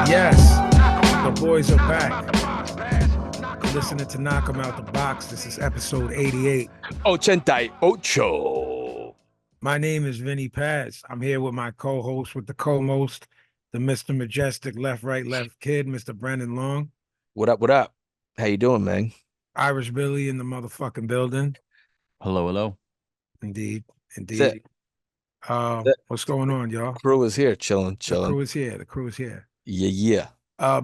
Yes, the boys are back. You're listening to Knock 'em Out the Box. This is episode 88. 88. My name is Vinnie Paz. I'm here with my co-host, with the co-most, the Mr. Majestic Left, Right, Left Kid, Mr. Brendan Long. What up? What up? How you doing, man? Irish Billy in the motherfucking building. Hello, hello. Indeed, That's indeed. it. That What's going on, y'all? crew is here, chilling. The crew is here. The crew is here. Yeah.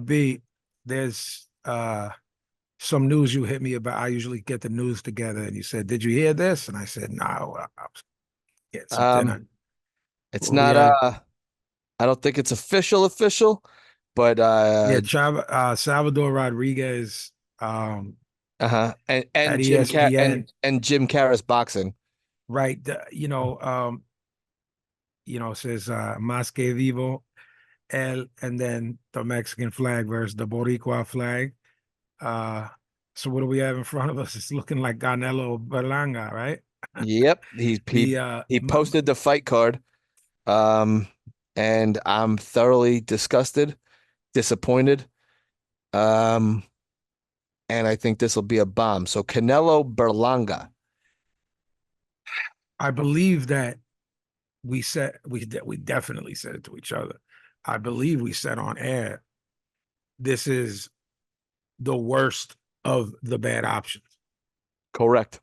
B, there's some news you hit me about. I usually get the news together, and you said, "Did you hear this?" And I said, "No, I was getting some dinner." It's Well, not. I don't think it's official, but Salvador Rodriguez, and at Jim ESPN, and Jim Carr's boxing. right? Says "Más que vivo," and then the Mexican flag versus the Boricua flag. So what do we have in front of us? It's looking like Canelo Berlanga, right? Yep, he posted the fight card, and I'm thoroughly disgusted, disappointed, and I think this will be a bomb. So Canelo Berlanga. I believe that we definitely said it to each other. I believe we said on air, this is the worst of the bad options. Correct.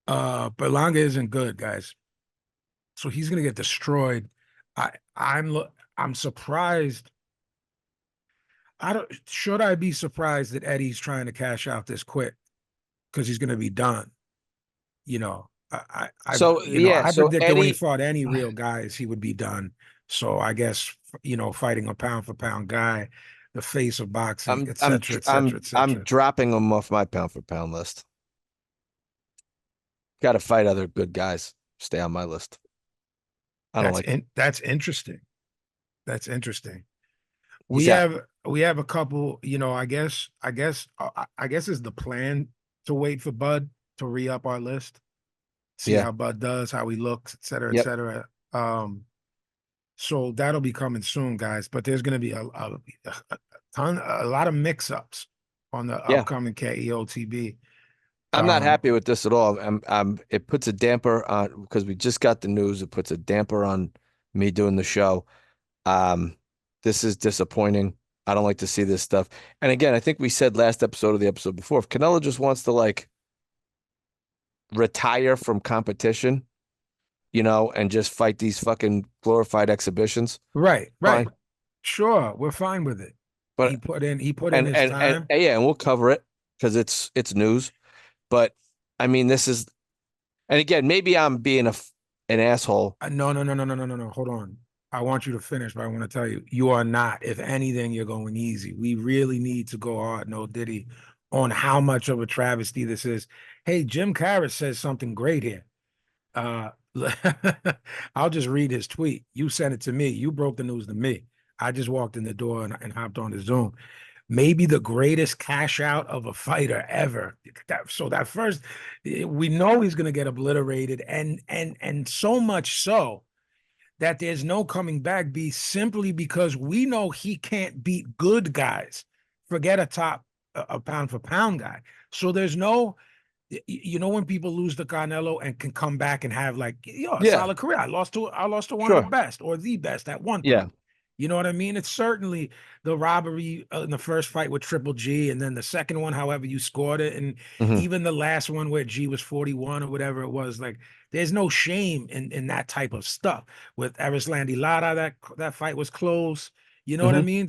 Berlanga isn't good, guys. So he's gonna get destroyed. I'm surprised. Should I be surprised that Eddie's trying to cash out this quick? Because he's gonna be done. I predicted Eddie, when he fought any real guys, he would be done. So I guess, fighting a pound for pound guy, the face of boxing, et cetera, et cetera, et cetera. I'm dropping him off my pound for pound list. Got to fight other good guys. Stay on my list. That's interesting. That's interesting. We have a couple. I guess is the plan to wait for Bud to re-up our list, see how Bud does, how he looks, et cetera, et cetera. So that'll be coming soon, guys. But there's going to be a lot of mix-ups on the upcoming KEOTB. I'm not happy with this at all. It puts a damper on, because we just got the news. It puts a damper on me doing the show. This is disappointing. I don't like to see this stuff. And again, I think we said last episode or the episode before, if Canelo just wants to retire from competition, and just fight these fucking glorified exhibitions. Right. Fine. Sure, we're fine with it. But he put in his time. And we'll cover it because it's news. But I mean, this is, and again, maybe I'm being an asshole. No. Hold on. I want you to finish, but I want to tell you, you are not. If anything, you're going easy. We really need to go hard, no diddy, on how much of a travesty this is. Hey, Jim Carrey says something great here. I'll just read his tweet. You sent it to me. You broke the news to me. I just walked in the door and hopped on the Zoom. Maybe the greatest cash out of a fighter ever. That first, we know he's going to get obliterated, and so much so that there's no coming back, simply because we know he can't beat good guys. Forget a pound for pound guy. So there's no, when people lose to Canelo and can come back and have a solid career. I lost to one of the best, or the best at one point. Yeah. You know what I mean? It's certainly the robbery in the first fight with Triple G, and then the second one, however you scored it, and even the last one where G was 41 or whatever it was. There's no shame in that type of stuff. With Erislandy Lara, that fight was close. You know what I mean?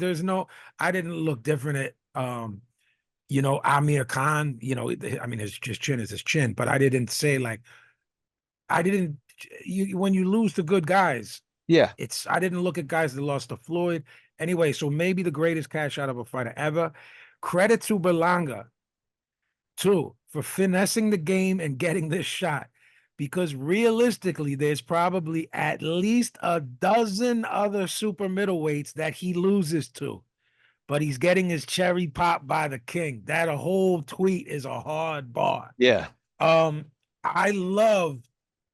I didn't look different at Amir Khan. His chin is his chin, but I didn't say when you lose to good guys. Yeah. I didn't look at guys that lost to Floyd. Anyway, so maybe the greatest cash out of a fighter ever. Credit to Berlanga, too, for finessing the game and getting this shot. Because realistically, there's probably at least a dozen other super middleweights that he loses to. But he's getting his cherry popped by the king. That whole tweet is a hard bar. Yeah. I love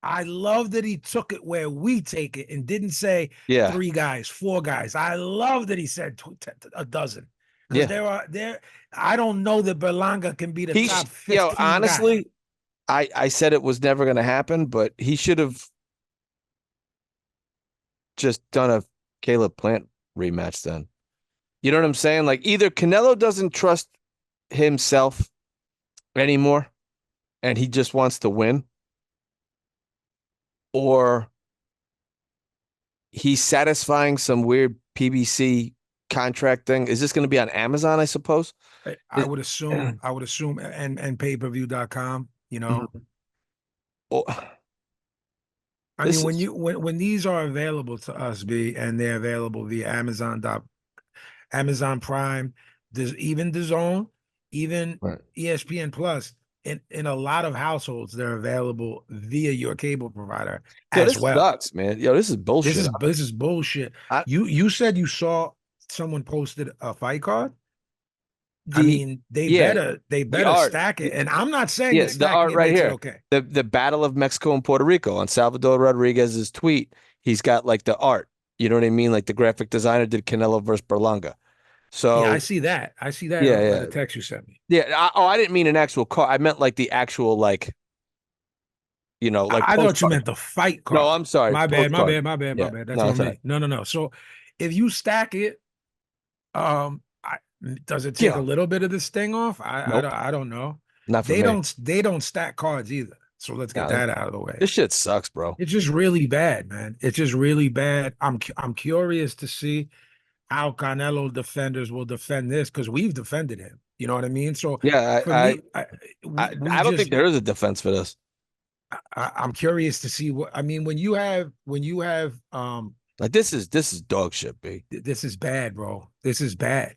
I love that he took it where we take it and didn't say Yeah. 3 guys, 4 guys. I love that he said a dozen because Yeah. there. I don't know that Berlanga can be the top Yo, 15 guy. honestly, I said it was never going to happen, but he should have just done a Caleb Plant rematch then. You know what I'm saying? Like either Canelo doesn't trust himself anymore and he just wants to win, or he's satisfying some weird PBC contract thing. Is this going to be on Amazon, I suppose? I would assume, and pay-per-view.com, you know. Mhm. Oh, I mean, when these are available to us, and they're available via Amazon Prime, there's even the Zone, even right. ESPN Plus. In a lot of households, they're available via your cable provider Yo, as this well. sucks, man. Yo, this is bullshit. This is bullshit. I, You said you saw someone posted a fight card. I the mean, yeah, they the better art. stack it. And I'm not saying Yeah, that the stacking art it right makes it here. okay. The Battle of Mexico and Puerto Rico on Salvador Rodriguez's tweet. He's got like the art. You know what I mean? Like the graphic designer did Canelo versus Berlanga. Yeah, I So see that. I see that yeah, on yeah, the text you sent me. yeah. I didn't mean an actual car. I meant like the actual like like I thought you postcard. meant the fight No, card. I'm sorry, My bad, my postcard. bad, my bad, my Yeah, bad. That's no, on it's all right. me. No, no, no. So if you stack it, um, I, does it take a Yeah, little bit of the sting off? nope, I don't know. not for me. They don't stack cards either. So let's get No, that out of the way. this shit sucks, bro. It's just really bad, man. It's just really bad. I'm curious to see how Canelo defenders will defend this because we've defended him. You know what I mean? So Yeah, for me, we I don't think just there is a defense for this. I'm curious to see what I mean when you have Like this is dog shit, B. this is bad, bro. This is bad.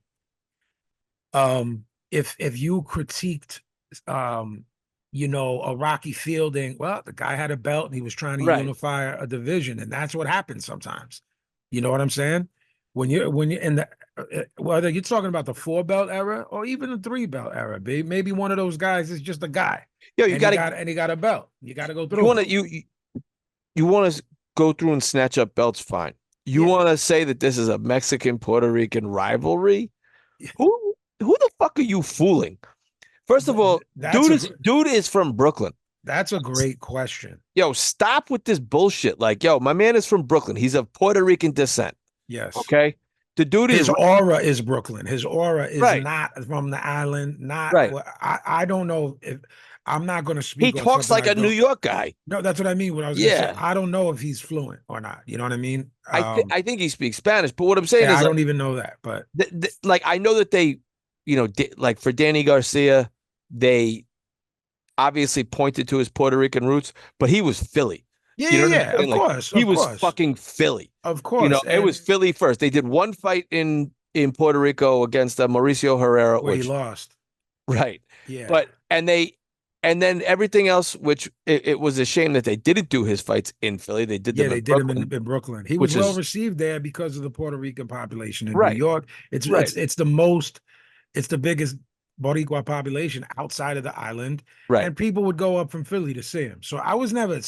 If you critiqued a Rocky Fielding, well, the guy had a belt and he was trying to Right. unify a division, and that's what happens sometimes. You know what I'm saying? When you're in the whether you're talking about the 4 belt era or even the 3 belt era, babe, maybe one of those guys is just a guy Yo, and he got a belt. You got to go you through want it. to you want to go through and snatch up belts, fine. You Yeah. want to say that this is a Mexican Puerto Rican rivalry? Who the fuck are you fooling? First of all, That's a dude is from Brooklyn. that's a great question. Yo, stop with this bullshit. Like, yo, my man is from Brooklyn. He's of Puerto Rican descent. Yes. Okay. The dude is His aura is Brooklyn. His aura is right. not from the island. Not Right. well, I don't know if I'm not going to He speak on talks something like I a New don't. York guy. No, that's what I mean. What I was going to say, Yeah. I don't know if he's fluent or not. You know what I mean? I think he speaks Spanish, but what I'm saying Yeah, is I like don't even know that, but like I know that they, like for Danny Garcia, they obviously pointed to his Puerto Rican roots, but he was Philly. yeah, You yeah, know what I'm yeah. saying? Like he Of was course, fucking Philly. of course. It was And Philly first. They did one fight in Puerto Rico against Mauricio Herrera, where he which lost. right, Yeah, but and then everything else, which it was a shame that they didn't do his fights in Philly. They did yeah, them in they did him Brooklyn, in Brooklyn. He was which well is received there because of the Puerto Rican population in New right, York. right, It's the biggest Boricua population outside of the island, right. and people would go up from Philly to see him. So I was never.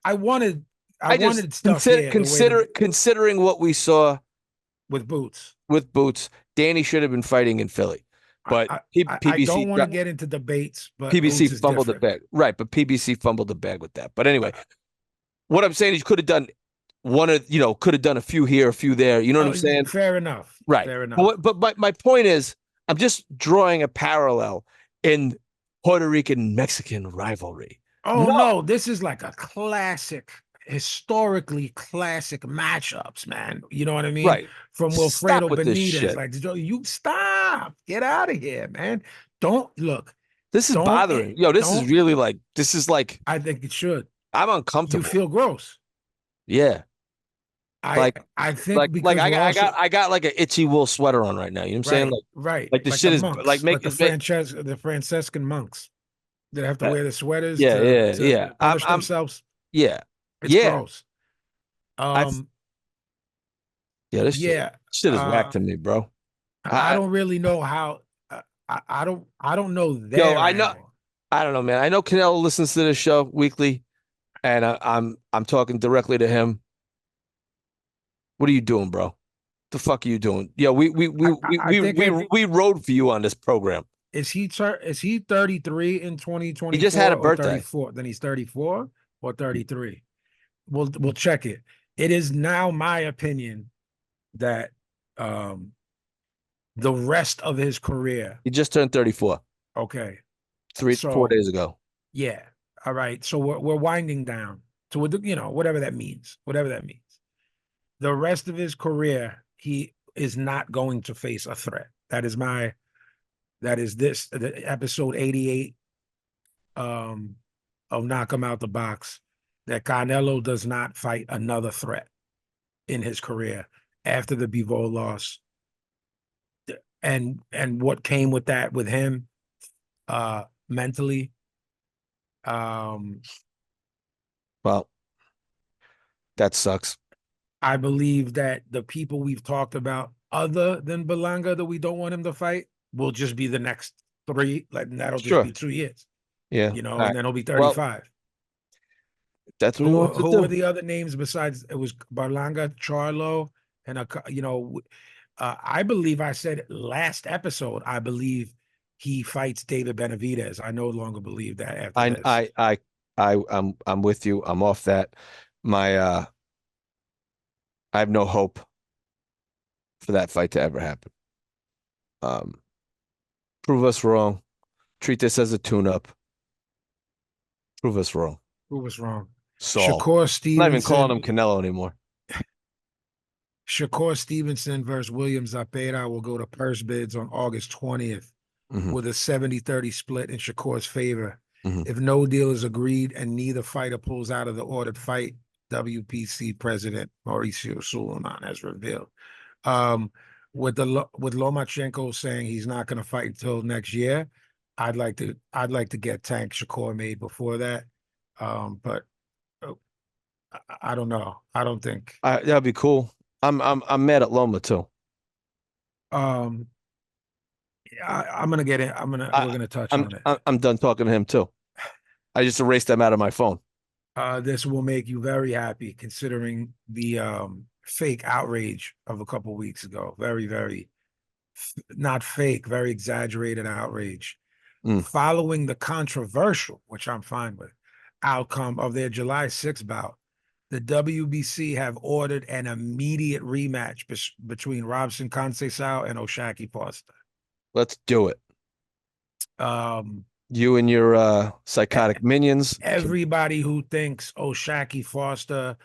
I wanted. I I just wanted stuff here the way considering what we saw with Boots. with Boots, Danny should have been fighting in Philly, but I don't want to get into debates, but PBC Boots is fumbled the different. bag. Right, but PBC fumbled the bag with that. But anyway, what I'm saying is you could have done could have done a few here, a few there. You know what I'm saying? Fair enough. Right. Fair enough. But my point is, I'm just drawing a parallel in Puerto Rican Mexican rivalry. Oh No, no, this is like a classic, historically classic matchups, man. You know what I mean? right. From Stop Wilfredo with this Benitez. shit. Like, you stop. Get out of here, man. Don't look. This is Don't bothering. Yo, this is don't. really this is like I think it should. I'm You uncomfortable. feel gross. Yeah. I Like I think because I we're got also I got like an itchy wool sweater on right now. You know what I'm saying? right, right. Like the Like the shit is like monks, like make the it make the Franciscan monks that have to uh, wear the sweaters yeah, yeah, to yeah. punish themselves. Yeah. It's Yeah. gross. I Um, yeah, this yeah. shit is whack to me, bro. I I don't really know how. I don't know yo, their angle. I don't know, man. I know Canelo listens to this show weekly. and I'm talking directly to him. What are you doing, bro? The fuck are you doing? Yeah, I think we rode for you on this program. is he 33 in He just had 2024 a or birthday. 34? Then he's 34 or 33. We'll check it. It is now my opinion that the rest of his career. He just turned 34, Okay. 4 So days ago. yeah. All right. So we're winding down to whatever that means. Whatever that means. The rest of his career, he is not going to face a threat. That is the episode 88 of Knock Him Out the Box, that Canelo does not fight another threat in his career after the Bivol loss. And what came with that with him mentally. Well, that sucks. I believe that the people we've talked about other than Belanga that we don't want him to fight will just be the next three. Like that'll just Sure. be 2 years, Yeah. All right. and then he'll be Well, 35. that's what he Who wants to who were do. the other names besides it was Berlanga, Charlo, and I believe I said last episode. I believe he fights David Benavidez. I no longer believe that after I this. I I I'm with you. I'm off that. My I have no hope for that fight to ever happen. Um, prove us wrong. Treat this as a tune-up. Prove us wrong. Who was wrong? Saul. Shakur I'm not even calling him Stevenson. Canelo anymore. Shakur Stevenson versus William Zapata will go to purse bids on August 20th Mhm. with a 70-30 split in Shakur's favor. Mhm. If no deal is agreed and neither fighter pulls out of the ordered fight, WPC president Mauricio Suleiman has revealed. With Lomachenko saying he's not going to fight until next year, I'd like to get Tank Shakur made before that. But I don't know. I don't think. That'd be cool. I'm mad at Loma too. Um, I'm gonna get it. We're I gonna touch I'm on it. I'm done talking to him too. I just erased them out of my phone. This will make you very happy considering the fake outrage of a couple weeks ago. Very, very not fake, very exaggerated outrage. Mm. Following the controversial, which I'm fine with, outcome of their July 6th bout, the WBC have ordered an immediate rematch between Robson Conceição and Oshaki Foster. Let's do it. Um, You and your psychotic minions. Everybody who thinks Oshaki Foster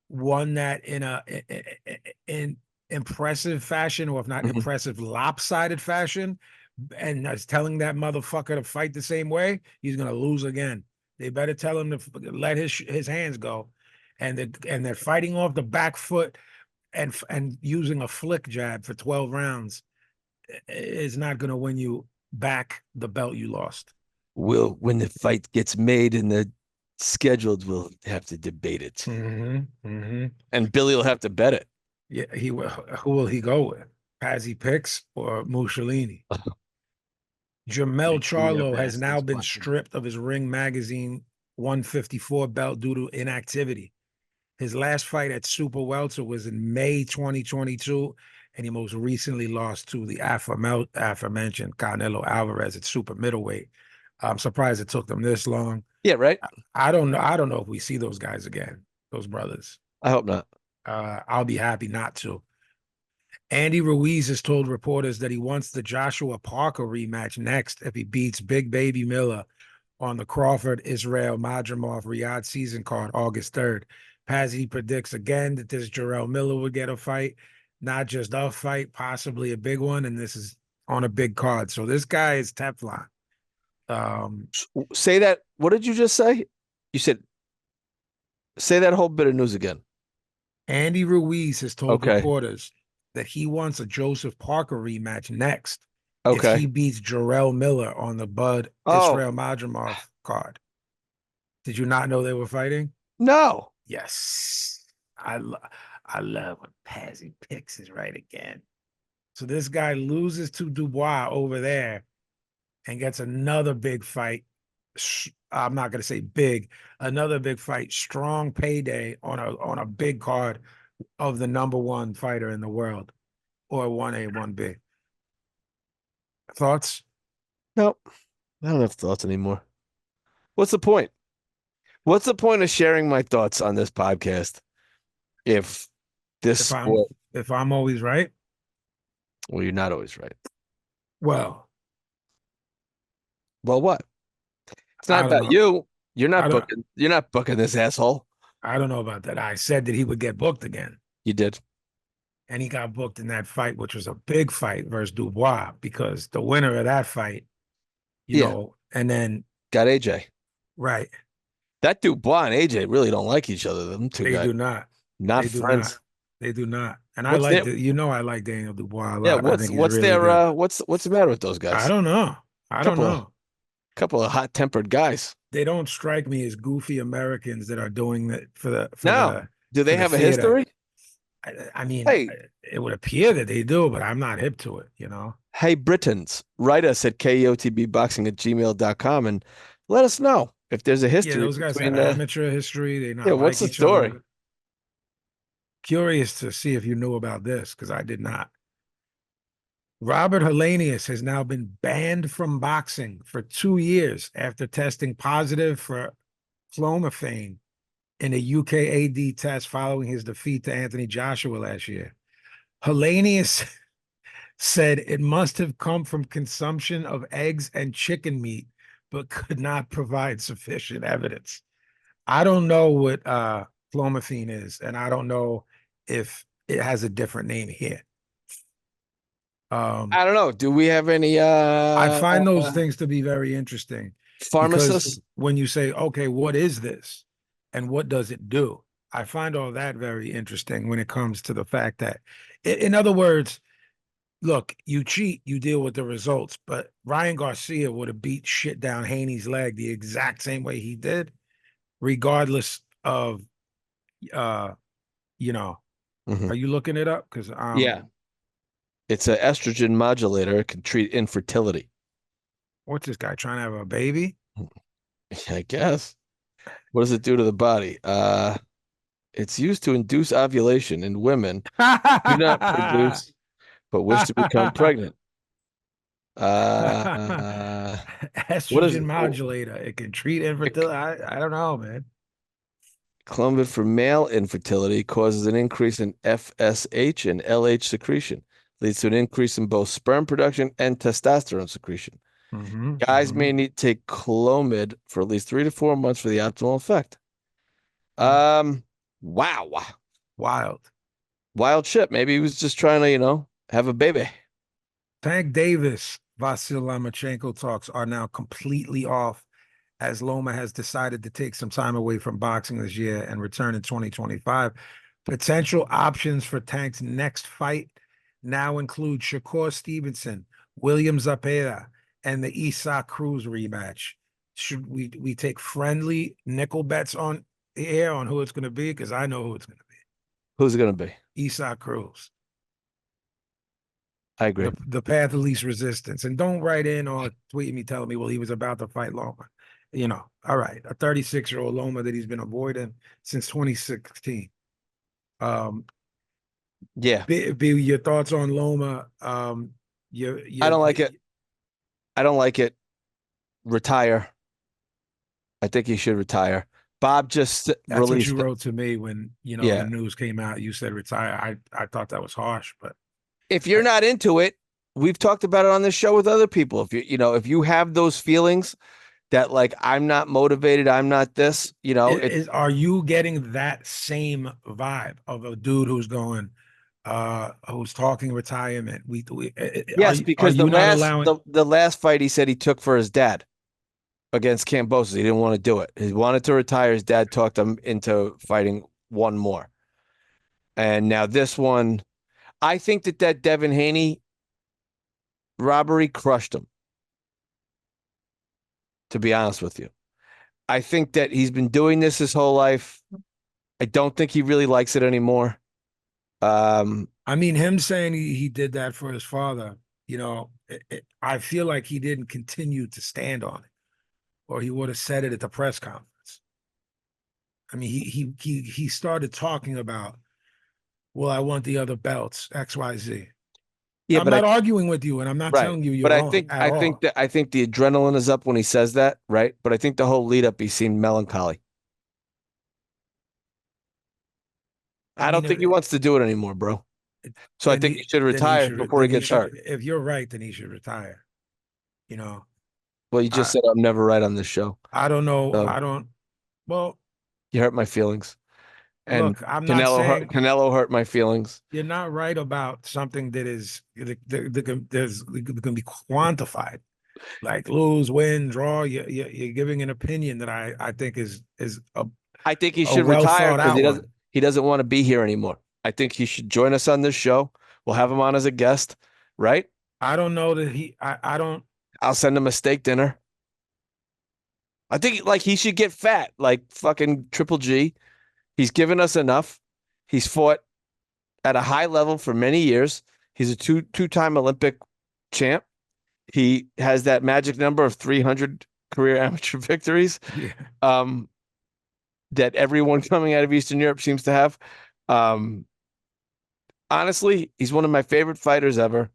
won that in impressive fashion, or if not Mhm. impressive, lopsided fashion, and is telling that motherfucker to fight the same way, he's gonna lose again. They better tell him to let his hands go, and they're fighting off the back foot and using a flick jab for 12 rounds is not gonna win you back the belt you lost. When the fight gets made and the scheduled, we'll have to debate it. Mm-hmm, mm-hmm. And Billy will have to bet it. Yeah, he will. Who will he go with? Pazzi Picks or Mussolini? Jamel Charlo has now been stripped of his Ring Magazine 154 belt due to inactivity. His last fight at Super Welter was in May 2022, and he most recently lost to the aforementioned Canelo Alvarez at super middleweight. I'm surprised it took them this long. Yeah, right. I don't know. I don't know if we see those guys again, those brothers. I hope not. I'll be happy not to. Andy Ruiz has told reporters that he wants the Joshua Parker rematch next if he beats Big Baby Miller on the Crawford Israel Madrimov Riyadh season card August 3rd. Pazzi predicts again that this Jarrell Miller would get a fight, not just a fight, possibly a big one, and this is on a big card. So this guy is Teflon. Say that. What did you just say? You said, say that whole bit of news again. Andy Ruiz has told Okay. reporters that he wants a Joseph Parker rematch next if Okay. he beats Jarrell Miller on the Bud Oh, Israel Madrimov card. Did you not know they were fighting? no. Yes. I love when Pazzi picks is right again. So this guy loses to Dubois over there and gets another big fight I'm not going to say big, another big fight, strong payday on a big card of the number one fighter in the world, or 1A, 1B. Thoughts? No, I don't have thoughts anymore. What's the point? What's the point of sharing my thoughts on this podcast if this If I'm sport, if I'm always right, well, you're not always right. well, Well, what? It's not I don't about know. you. I don't You're not booking this asshole. I don't know about that. I said that he would get booked again. You did. And he got booked in that fight, which was a big fight versus Dubois, because the winner of that fight, Yeah. and then Got AJ. right, That Dubois and AJ really don't like each other. Them two they guys. do not. Not They do not. friends. They do not. And I What's like their I like Daniel Dubois a yeah, lot. I think he's what's really their good. what's the matter with those I guys? don't know. I don't know. Couple of hot-tempered guys. They don't strike me as goofy Americans that are doing that Now, do for they the have a theater. history? I mean, Hey, it would appear that they do, but I'm not hip to it, hey, Britons, write us at kotbboxing@gmail.com and let us know if there's a Yeah, history those guys have between amateur history. They yeah, not what's like the each story? other. Curious to see if you knew about this, because I did not. Robert Helenius has now been banned from boxing for 2 years after testing positive for clomiphene in a UKAD test following his defeat to Anthony Joshua last year. Helenius said it must have come from consumption of eggs and chicken meat, but could not provide sufficient evidence. I don't know what clomiphene is, and I don't know if it has a different name here. I don't know. Do we have any I find those things to be very interesting, because pharmacists? when you say, okay, what is this and what does it do? I find all that very interesting when it comes to the fact that, in other words, look, you cheat, you deal with the results. But Ryan Garcia would have beat shit down Haney's leg the exact same way he did, regardless of, uh, you know, Mhm. are you looking it up? Because Yeah. It's an estrogen modulator. It can treat infertility. what's this guy trying to have a baby? I guess. What does it do to the body? It's used to induce ovulation in women who do not produce but wish to become pregnant. What is Estrogen modulator. It can treat infertility. I don't know, man. Clomid for male infertility causes an increase in FSH and LH secretion, leads to an increase in both sperm production and testosterone secretion. Mm-hmm, Guys mm-hmm. may need to take Clomid for at least 3 to 4 months for the optimal effect. Wow. Wild. Wild shit. Maybe he was just trying to, have a baby. Tank Davis, Vasil Lomachenko talks are now completely off, as Loma has decided to take some time away from boxing this year and return in 2025. Potential options for Tank's next fight now include Shakur Stevenson, William Zapata, and the Isaac Cruz rematch. Should we take friendly nickel bets on the air on who it's going to be? Because I know who it's going to Who's it going to be? be. Isaac Cruz. I agree. The path of least resistance. And don't write in or tweet me telling me, well, he was about to fight Loma. All right, a 36-year-old Loma that he's been avoiding since 2016. Yeah. Be your thoughts on Loma. I don't like it. I don't like it. Retire. I think he should retire. Bob just That's what you released. wrote to me when the Yeah. news came out. You said retire. I thought that was harsh, but If you're not into it, we've talked about it on this show with other people. If you have those feelings that like I'm not motivated, I'm not this, are you getting that same vibe of a dude who's going, who's talking retirement? yes, Are because you not allowing? the last fight he said he took for his dad against Cambosos. He didn't want to do it. He wanted to retire. His dad talked him into fighting one more. And now this one, I think that Devin Haney robbery crushed him, to be honest with you. I think that he's been doing this his whole life. I don't think he really likes it anymore. I mean, him saying he did that for his father, I feel like he didn't continue to stand on it, or he would have said it at the press conference. I mean, he started talking about, well, I want the other belts, XYZ. Yeah, I'm but not arguing with you, and I'm not right. telling you you're But wrong at all. I think the adrenaline is up when he says that, right? But I think the whole lead up he seemed melancholy. I I don't mean, think he wants to do it anymore, bro. So I think he should retire before he gets hurt. if you're right, then he should retire. You know, Well, you just I said I'm never right on this show. I don't know. So I don't. Well, you hurt my feelings. And look, I'm not saying Canelo hurt my feelings. you're not right about something that is that can be quantified, like lose, win, draw. You're giving an opinion that I think is I think he a should well retire thought because out one. he doesn't want to be here anymore. I think he should join us on this show. We'll have him on as a guest, right? I don't know that I don't. I'll send him a steak dinner. I think like he should get fat, like fucking Triple G. He's given us enough. He's fought at a high level for many years. He's a two-time Olympic champ. He has that magic number of 300 career amateur victories. Yeah. Um, that everyone coming out of Eastern Europe seems to have. Um, honestly, he's one of my favorite fighters ever.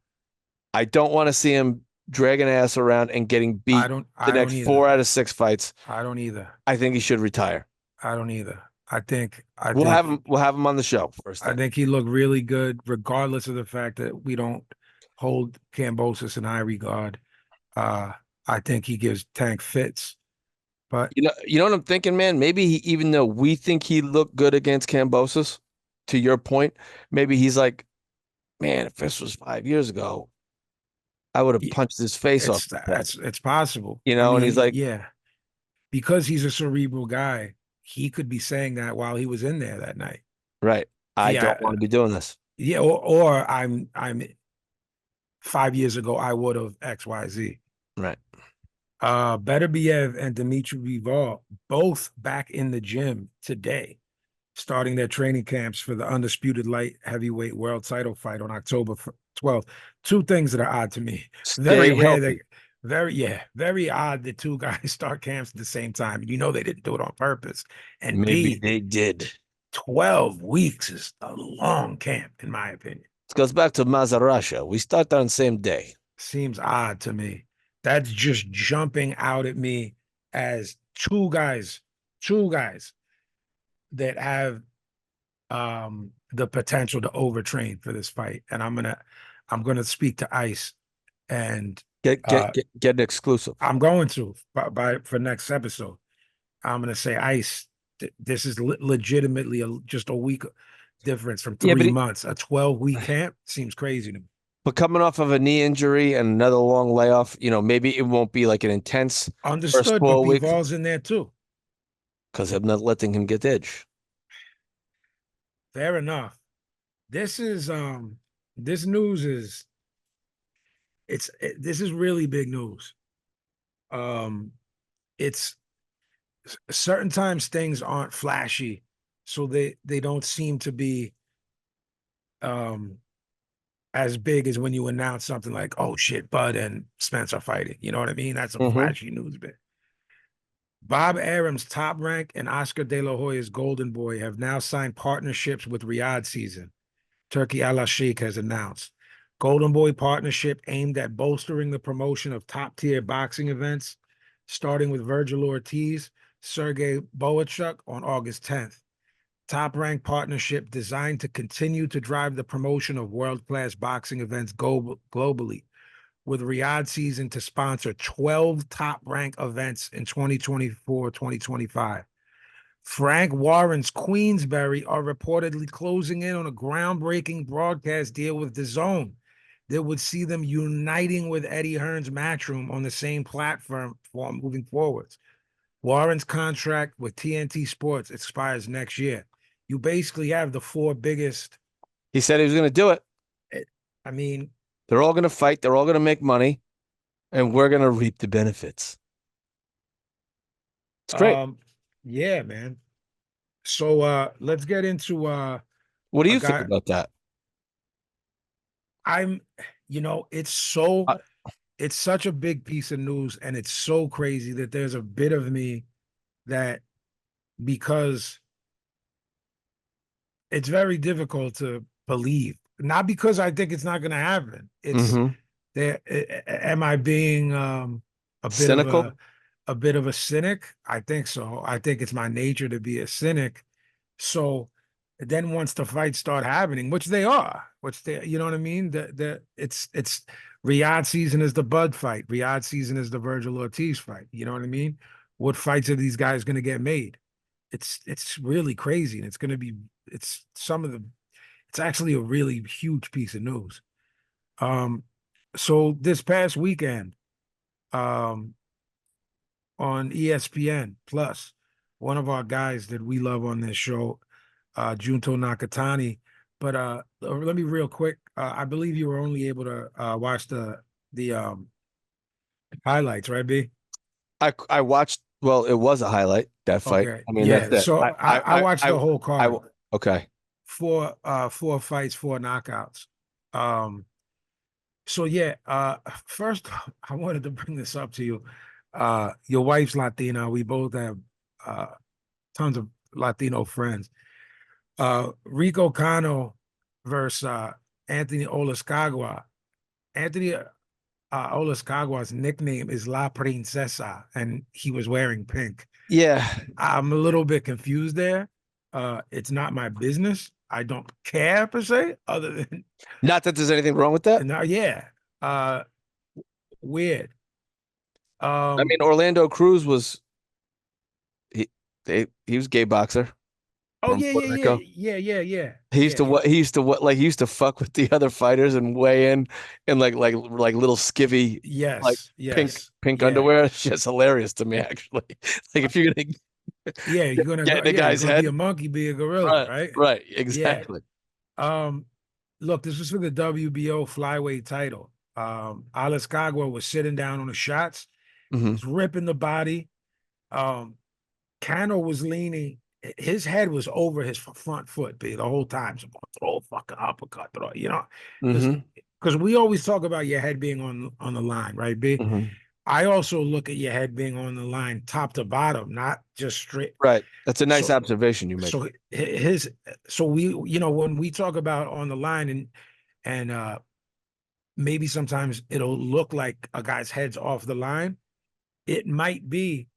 I don't want to see him dragging ass around and getting beat the I don't next either. 4 out of 6 fights. I don't either. I think he should retire. I don't either. I think We'll have him on the show first I thing. think he looked really good, regardless of the fact that we don't hold Cambosis in high regard. Uh, I think he gives Tank fits, but You know what I'm thinking, man? Maybe even though we think he looked good against Cambosis, to your point, maybe he's like, man, if this was 5 years ago, I would have punched his face off the head. it's possible. You I know, and mean, he's like, yeah, because he's a cerebral guy, he could be saying that while he was in there that night. right, I don't Yeah, want to be doing this. yeah, or I'm 5 years ago I would have XYZ. Right. Beterbiev and Dmitry Bivol both back in the gym today, starting their training camps for the undisputed light heavyweight world title fight on October 12th. Two things that are odd to me. Stay healthy. Very odd that two guys start camps at the same time. You know they didn't do it on purpose. And Maybe B, they did. 12 weeks is a long camp, in my opinion. This goes back to Mazarasha. We start on the same day. Seems odd to me. That's just jumping out at me as two guys that have the potential to overtrain for this fight. And I'm gonna speak to Ice and Get an exclusive. I'm going to for next episode. I'm gonna say Ice. This is legitimately just a week difference from 3 months. A 12-week camp seems crazy to me. But coming off of a knee injury and another long layoff, maybe it won't be like an intense Understood, first but 4 weeks Bivol's in there too. because I'm not letting him get the edge. Fair enough. This is this news is this is really big news. It's certain times things aren't flashy, so they don't seem to be as big as when you announce something like, oh shit, Bud and Spence are fighting. You know what I mean? That's a flashy news bit. Bob Arum's Top Rank and Oscar De La Hoya's Golden Boy have now signed partnerships with Riyadh Season. Turkey Al Sheikh has announced. Golden Boy partnership aimed at bolstering the promotion of top-tier boxing events, starting with Virgil Ortiz, Sergey Boachuk on August 10th. Top Rank partnership designed to continue to drive the promotion of world-class boxing events globally, with Riyadh Season to sponsor 12 Top Rank events in 2024-2025. Frank Warren's Queensberry are reportedly closing in on a groundbreaking broadcast deal with DAZN that would see them uniting with Eddie Hearn's Matchroom on the same platform moving forwards. Warren's contract with TNT Sports expires next year. You basically have the four biggest. He said he was going to do it. I mean, they're all going to fight. They're all going to make money, and we're going to reap the benefits. It's great. Yeah, man. So let's get into what do you think about that? it's so it's such a big piece of news, and it's so crazy that there's a bit of me that, because it's very difficult to believe. Not because I think it's not going to happen. It's Mm-hmm. there. Am I being a bit of Cynical? a cynic? I think so. I think it's my nature to be a cynic. So then once the fights start happening, which they are, which they, you know what I mean? It's Riyadh season is the Bud fight. Riyadh season is the Virgil Ortiz fight. You know what I mean? What fights are these guys going to get made? It's really crazy, and it's going to be it's some of the it's actually a really huge piece of news. Um, so this past weekend, um, on ESPN Plus, one of our guys that we love on this show, Junto Nakatani. But let me real quick. I believe you were only able to watch the highlights, right, B? I watched. Well, it was a highlight, that fight. Okay, I mean, that's yeah. it. So I watched the whole I card. okay. Four fights, four knockouts. Um, so yeah, first I wanted to bring this up to you. Your wife's Latina. We both have uh tons of Latino friends. Rico Cano versus Anthony Olascagua. Anthony Olascagua's nickname is La Princesa, and he was wearing pink. Yeah. I'm a little bit confused there. It's not my business. I don't care per se, other than Not that there's anything wrong with that. now, yeah. Uh, weird. I mean, Orlando Cruz was he he was a gay boxer Oh from yeah, Puerto yeah, yeah, Rico. yeah, yeah, yeah, He used yeah. to what he used to fuck with the other fighters and weigh in like little skivvy like Yes, pink yes, pink yeah, underwear. It's just hilarious to me actually. Like if you're gonna yeah. You're gonna get go. in a Yeah, you're guy's gonna be a head, monkey, be a gorilla, right, right? right, Yeah. exactly. Um, Look, this was for the WBO flyweight title. Alice Cagua was sitting down on the shots. He Hmm. was ripping the body. Um, Cano was leaning. His head was over his front foot, B, the whole time. So throw a fucking uppercut, throw, because Hmm. we always talk about your head being on the line, right, B? Hmm. I also look at your head being on the line, top to bottom, not just straight. Right. That's a nice So, observation you make. so his, so we, when we talk about on the line, and maybe sometimes it'll look like a guy's head's off the line. It might be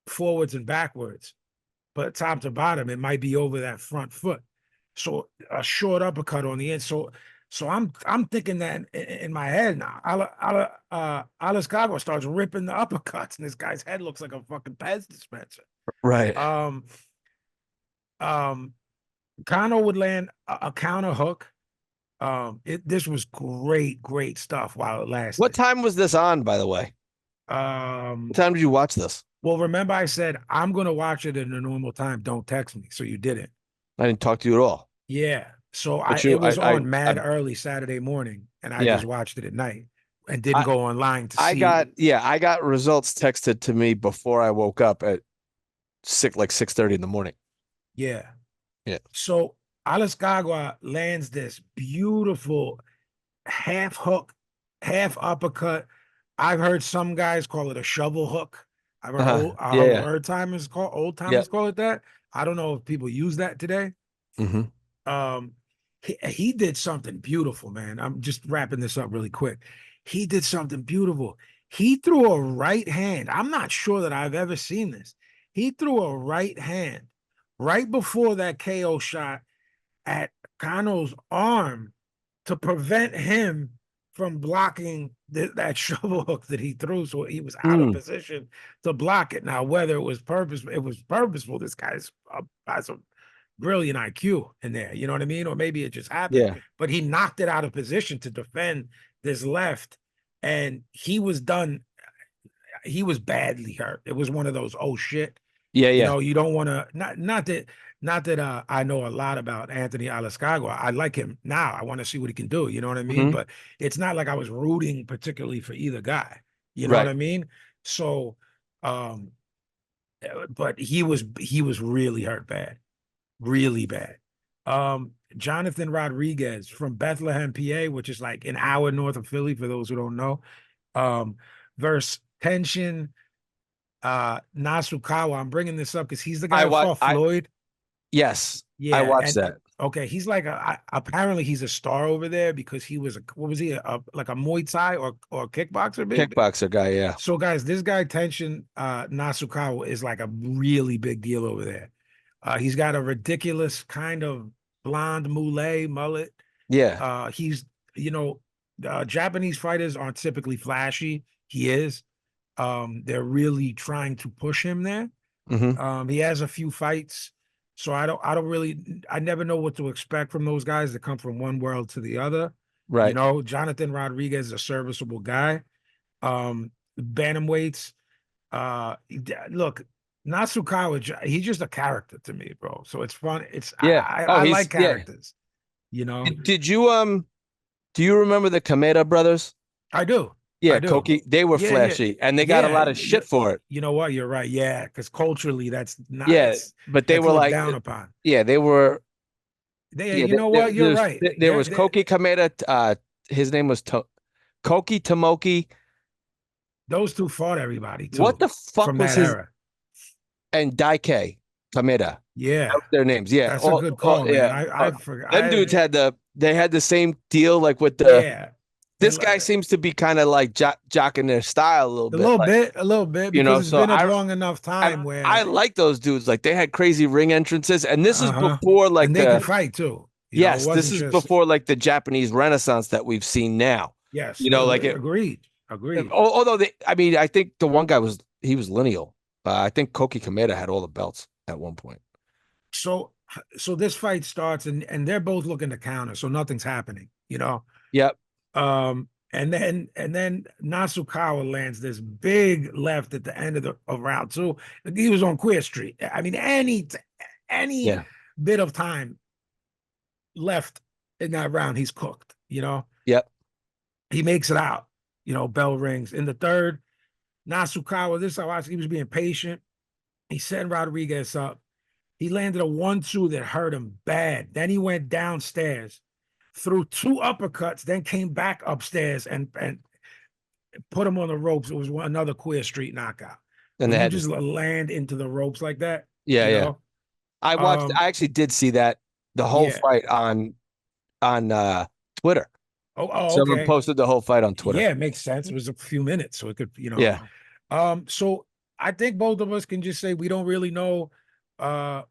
forwards and backwards, but top to bottom, it might be over that front foot. So a short uppercut on the end. So I'm thinking that in my head now. Alice Cagua starts ripping the uppercuts, and this guy's head looks like a fucking Pez dispenser. Right. Um, um, Kano would land a counter hook. This was great stuff while it What lasted. time was this on, by the way? What Um, time did you watch this? well, remember I said I'm gonna watch it in a normal time. Don't text me. So you didn't. I didn't talk to you at all. Yeah. So But it you, was on I mad early Saturday morning, and I yeah. just watched it at night and didn't I, go online to I see. got yeah, I got results texted to me before I woke up at 6:30 in the morning. Yeah. Yeah. So Alice Gagua lands this beautiful half hook, half uppercut. I've heard some guys call it a shovel hook. Yeah, yeah. Old Yeah. timers call it that. I don't know if people use that today. Hmm. Um, he did something beautiful, man. I'm just wrapping this up really quick. He did something beautiful. He threw a right hand. I'm not sure that I've ever seen this. He threw a right hand right before that KO shot at Kano's arm to prevent him from blocking that shovel hook that he threw. So he was out of Mm. position to block it. Now, whether it was purposeful. This guy's has a brilliant IQ in there. You know what I mean? Or maybe it just happened. Yeah. But he knocked it out of position to defend this left, and he was done. He was badly hurt. It was one of those oh shit. Yeah, You yeah. know, you don't want to not that I know a lot about Anthony Alascagua. I like him now. I want to see what he can do. You know what I mean? Hmm. But it's not like I was rooting particularly for either guy. You know what Right. I mean? So, um, but he was really hurt bad, really bad. Jonathan Rodriguez from Bethlehem, PA, which is like an hour north of Philly, for those who don't know. Um, versus Tenshin Nasukawa. I'm bringing this up because he's the guy I who watch. fought Floyd. Yes, I Yeah, watched and that. okay, he's like apparently he's a star over there because he was what was he like a Muay Thai or kickboxer big. Kickboxer guy. Yeah. So guys, this guy Tenshin Nasukawa is like a really big deal over there. He's got a ridiculous kind of blonde mullet. Yeah. He's you know Japanese fighters aren't typically flashy. He is. They're really trying to push him there. Hmm. He has a few fights, so I never know what to expect from those guys that come from one world to the other. Right. Jonathan Rodriguez is a serviceable guy. Bantamweights, look, Nasukawa, he's just a character to me, bro. So it's fun. Yeah. Oh, I like yeah. characters, you know. Did you do you remember the Kameda brothers? I do. Yeah, I do. Koki, they were Yeah, yeah. flashy and they got a Yeah, lot of shit for it. you know what? You're right. Yeah, because culturally, Yeah, but they that's were looked like, down upon. yeah, they were. You know what? You're right. There was Koki Kameda. His name was Koki Tomoki. Those two fought everybody What too the fuck from was that his era. and Daike Kameda? That Yeah, was their names. Yeah, that's a good call, man. yeah. I forgot. Them dudes had they had the same deal like with the. Yeah, This guy seems to be kind of like jocking their style a little bit, like, a little bit, because it's So been a long enough time I where like those dudes. Like they had crazy ring entrances, and this is uh-huh, before like and they could fight too. It yes, this wasn't is just before like the Japanese Renaissance that we've seen now. yes, Like it. agreed, agreed. Although I mean, I think the one guy was lineal. I think Koki Kameda had all the belts at one point. So this fight starts and they're both looking to counter, so nothing's happening. Yep. And then Nasukawa lands this big left at the end of round two. He was on Queer Street. I mean, any Yeah. bit of time left in that round, he's cooked. Yep. He makes it out. Bell rings in the third. Nasukawa, this is how he was being patient. He sent Rodriguez up. He landed a 1-2 that hurt him bad. Then he went downstairs, threw 2 uppercuts, then came back upstairs and put him on the ropes. It was another Queer Street knockout. And When they you had just land into the ropes like that, yeah, you yeah. know. I watched. I actually did see that the whole Yeah. fight on Twitter. Someone Okay. posted the whole fight on Twitter. Yeah, it makes sense. It was a few minutes, so it could, Yeah. So I think both of us can just say we don't really know, Tenshin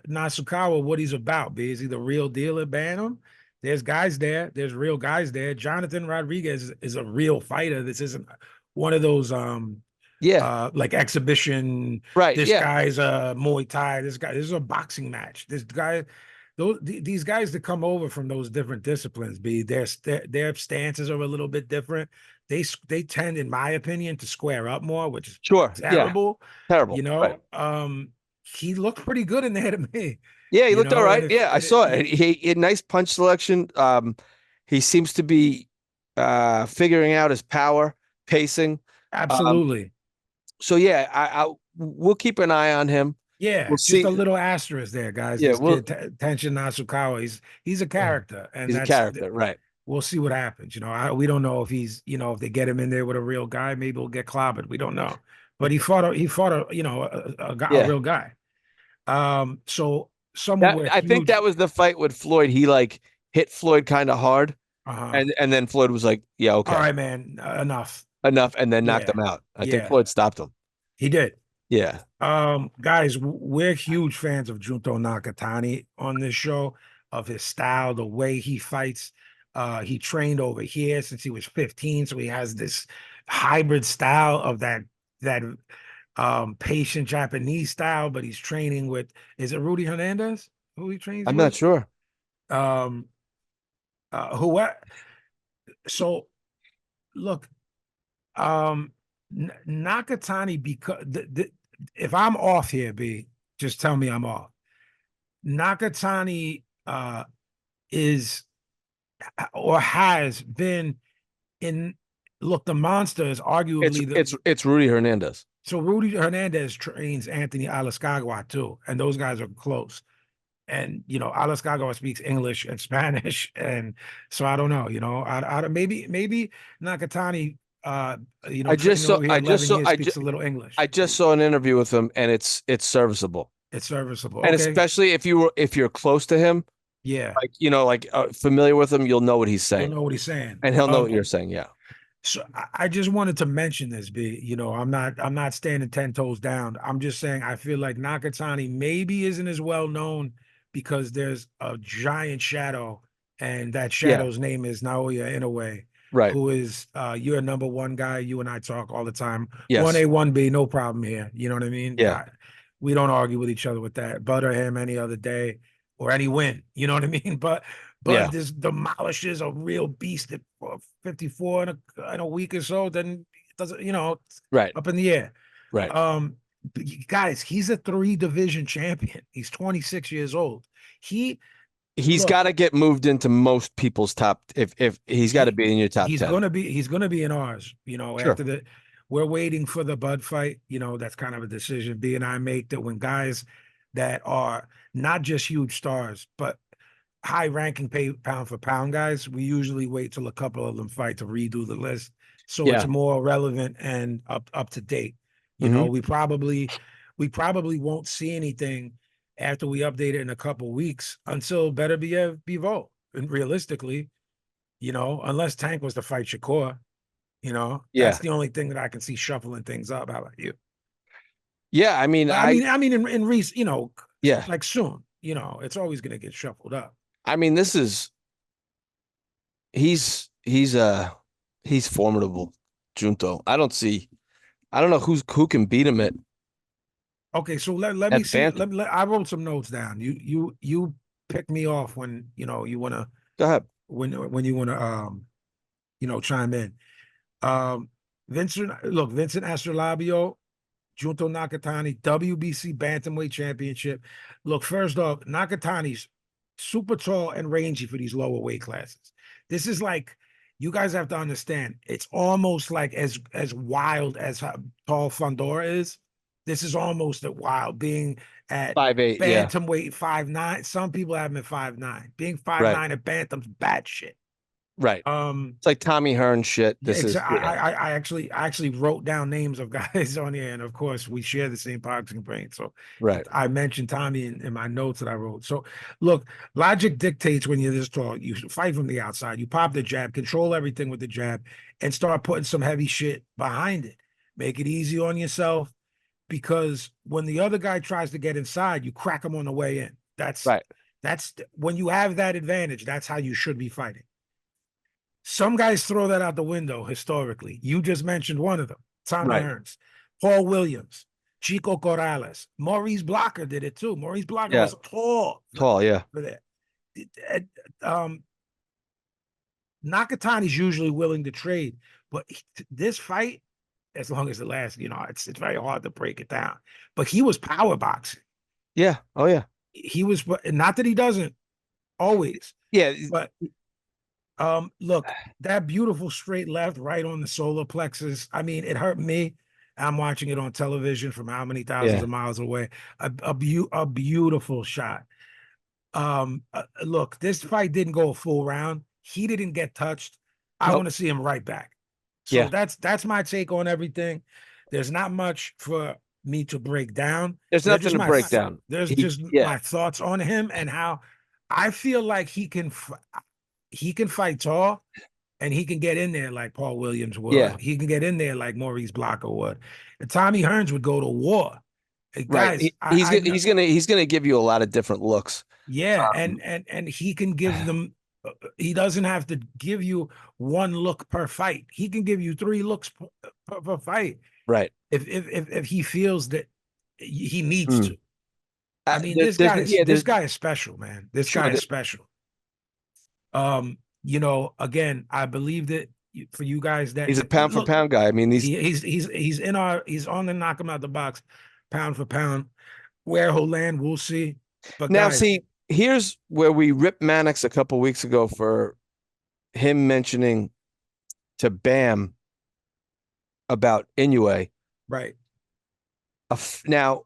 Nasukawa, what he's about. But is he the real deal at Bantam? There's guys there. There's real guys there. Jonathan Rodriguez is a real fighter. This isn't one of those like exhibition. Right. This Yeah. guy's a Muay Thai. This is a boxing match. This guy, these guys that come over from those different disciplines, their stances are a little bit different. They tend, in my opinion, to square up more, which is Sure. terrible. Yeah. Terrible. Right. He looked pretty good in there to me. Yeah, he looked all right. Yeah, I saw it. He had nice punch selection. He seems to be figuring out his power, pacing. Absolutely. So yeah, we'll keep an eye on him. Yeah, we'll just see. A little asterisk there, guys. Yeah, this kid, Tenshin Nasukawa, he's a character, and he's a character, right? We'll see what happens. We don't know if he's, if they get him in there with a real guy, maybe he'll get clobbered. We don't know, but he fought a real guy. So someone I think that was the fight with Floyd. He like hit Floyd kind of hard, and then Floyd was like, "Yeah, okay, all right, man, enough," and then knocked him out. I think Floyd stopped him. He did. Yeah. Guys, we're huge fans of Junto Nakatani on this show, of his style, the way he fights. He trained over here since he was 15, so he has this hybrid style of that patient Japanese style, but he's training with, is it Rudy Hernandez who he trains I'm with? not sure. So look, Nakatani, because if I'm off here, B, just tell me I'm off. Nakatani is or has been in. Look, the monster is arguably it's Rudy Hernandez. So Rudy Hernandez trains Anthony Alaskagwa too, and those guys are close. and Alex Gagawa speaks English and Spanish, and so I don't know. Maybe Nakatani, I just training saw over here I just 11 saw years, speaks a little I English. just saw an interview with him, and it's serviceable. It's serviceable. And Okay, especially if you're close to him, yeah, familiar with him, you'll know what he's you'll saying, know what he's saying. and he'll know what you're saying. Yeah, So I just wanted to mention this, B. I'm not standing 10 toes down. I'm just saying I feel like Nakatani maybe isn't as well known because there's a giant shadow, and that yeah, shadow's name is Naoya Inoue, right. who is you're a number one guy. You and I talk all the time. One Yes, A, one B, no problem here. You know what I mean? yeah, We don't argue with each other with that. Butter him any other day or any win. You know what I mean? But yeah, this demolishes a real beast at 54 in a week or so, then it doesn't, it's right, up in the air. right. Guys, he's a 3 division champion. He's 26 years old. He He's got look, to get moved into most people's top. If he's got to he be in your top he's 10. gonna be in ours, Sure. after we're waiting for the Bud fight. That's kind of a decision B and I make, that when guys that are not just huge stars, but high ranking pay pound for pound guys, we usually wait till a couple of them fight to redo the list, so it's Yeah. more relevant and up to date. Hmm. We probably won't see anything after we update it in a couple weeks until Better Bivol. And realistically, unless Tank was to fight Shakur, that's Yeah. the only thing that I can see shuffling things up. How about you? Yeah. I mean, But I mean, in recent, yeah. like soon, it's always going to get shuffled up. I mean, this is he's he's uh he's formidable, Junto. I don't know who can beat him Okay, so let me at see. bantam. I wrote some notes down. You pick me off when you wanna Go ahead. when you wanna chime in. Um, Vincent Astrolabio, Junto Nakatani, WBC Bantamweight Championship. Look, first off, Nakatani's super tall and rangy for these lower weight classes. This is like, you guys have to understand, it's almost like as wild as how tall Fundora is. This is almost at wild, being at 5'8". Yeah. bantamweight 5'9". Some people have him at 5'9". Being five Right. nine at bantam's bad shit. Right. Um, It's like Tommy Hearn shit. yeah, This is exactly. I actually wrote down names of guys on here, and of course, we share the same boxing brain. So right. I mentioned Tommy in my notes that I wrote. So look, logic dictates when you're this tall, you fight from the outside, you pop the jab, control everything with the jab, and start putting some heavy shit behind it. Make it easy on yourself, because when the other guy tries to get inside, you crack him on the way in. Right. That's when you have that advantage. That's how you should be fighting. Some guys throw that out the window historically. You just mentioned one of them, Tommy Right. Hearns, Paul Williams, Chico Corrales. Maurice Blocker did it too. Maurice Blocker Yeah. was tall Tall. Yeah. for that. Um, Nakatani's usually willing to trade, but this fight, as long as it lasts, it's very hard to break it down. But he was power boxing. Yeah. Oh yeah. He was, not that he doesn't always, Yeah. but look, that beautiful straight left right on the solar plexus. I mean, it hurt me. I'm watching it on television from how many thousands Yeah. of miles away. A beautiful shot. Look, this fight didn't go a full round. He didn't get touched. I Nope. want to see him right back. So Yeah. that's my take on everything. There's not much for me to break down. There's They're nothing just to my break down. there's just Yeah. my thoughts on him and how I feel like he can fight tall, and he can get in there like Paul Williams Yeah. would. He can get in there like Maurice Blocker would. And Tommy Hearns would go to war. Hey, Right. guys, I know, He's gonna give you a lot of different looks. yeah, Um, and he can give them. He doesn't have to give you one look per fight. He can give you 3 looks per fight right. if he feels that he needs Mm. to. I mean, Yeah. this guy is special, man. This Sure. guy is special. Again, I believe that for you guys that He's a pound for look, pound guy. I mean, he's on the knock him out the box, pound for pound. Where he'll land, we'll see. But now guys, see, here's where we ripped Mannix a couple weeks ago for him mentioning to Bam about Inoue. right, Now,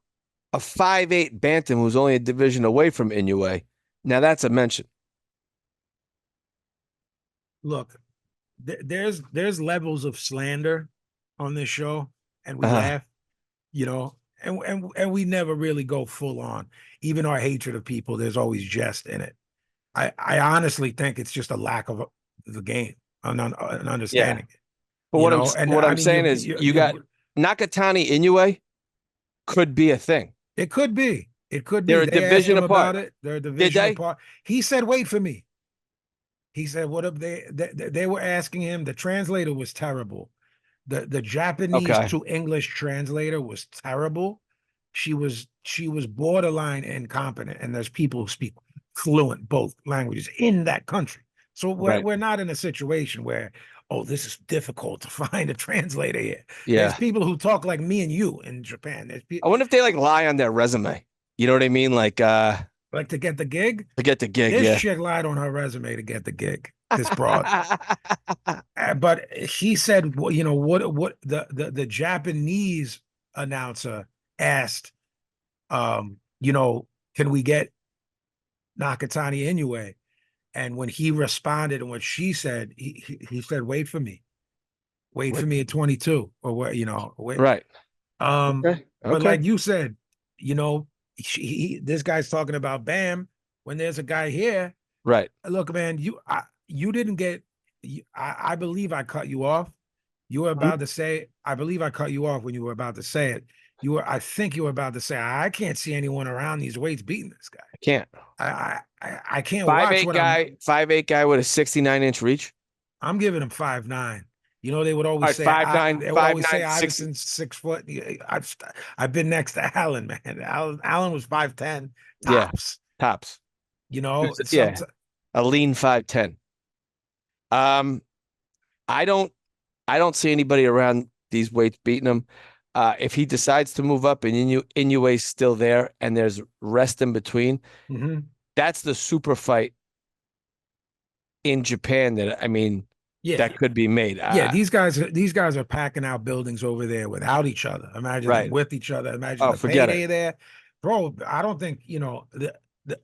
a 5'8" bantam who's only a division away from Inoue. Now that's a mention. Look, there's levels of slander on this show, and we Uh, laugh, and we never really go full on. Even our hatred of people, there's always jest in it. I honestly think it's just a lack of the game, an yeah. understanding it, But and what I I'm mean, saying is you got Nakatani Inoue could be a thing. it could be. It could be. They're a They asked division him apart. about it. They're a Did division they? apart. He said, "Wait for me." He said, "What if they were asking him?" The translator was terrible. The Japanese Okay. to English translator was terrible. She was borderline incompetent, and there's people who speak fluent both languages in that country. So we're Right. we're not in a situation where, oh, this is difficult to find a translator here. There's Yeah. people who talk like me and you in Japan. There's I people wonder if they like lie on their resume. You know what I mean? Like like to get the gig. to get the gig, This yeah. chick lied on her resume to get the gig. This broad. But he said, well, what the Japanese announcer asked, can we get Nakatani Inoue? And when he responded and what she said, he said, wait for What? me at 22 or what, wait. Right. Um, Okay. but Okay. like you said, this guy's talking about Bam when there's a guy here. Right. Look, man, you didn't get. I believe I cut you off. You were Mhm. about to say. I believe I cut you off when you were about to say it. I think you were about to say. I can't see anyone around these weights beating this guy. I can't. I can't Five watch eight what I'm. guy, 5'8" guy with a 69-inch reach. I'm giving him 5'9". They would All always right, say. They would five always say nine, 60. Iverson's 6 foot. I've been next to Allen, man. Allen was 5'10" Yeah, tops. tops. Some. Yeah, a lean 5'10". Um, I don't I don't see anybody around these weights beating him. If he decides to move up and Inoue's still there and there's rest in between, Mhm. that's the super fight in Japan that I mean Yeah, that could be made. yeah, these guys are packing out buildings over there without each other. Imagine them Right. with each other. Imagine Oh, the forget it. payday there, bro. I don't think the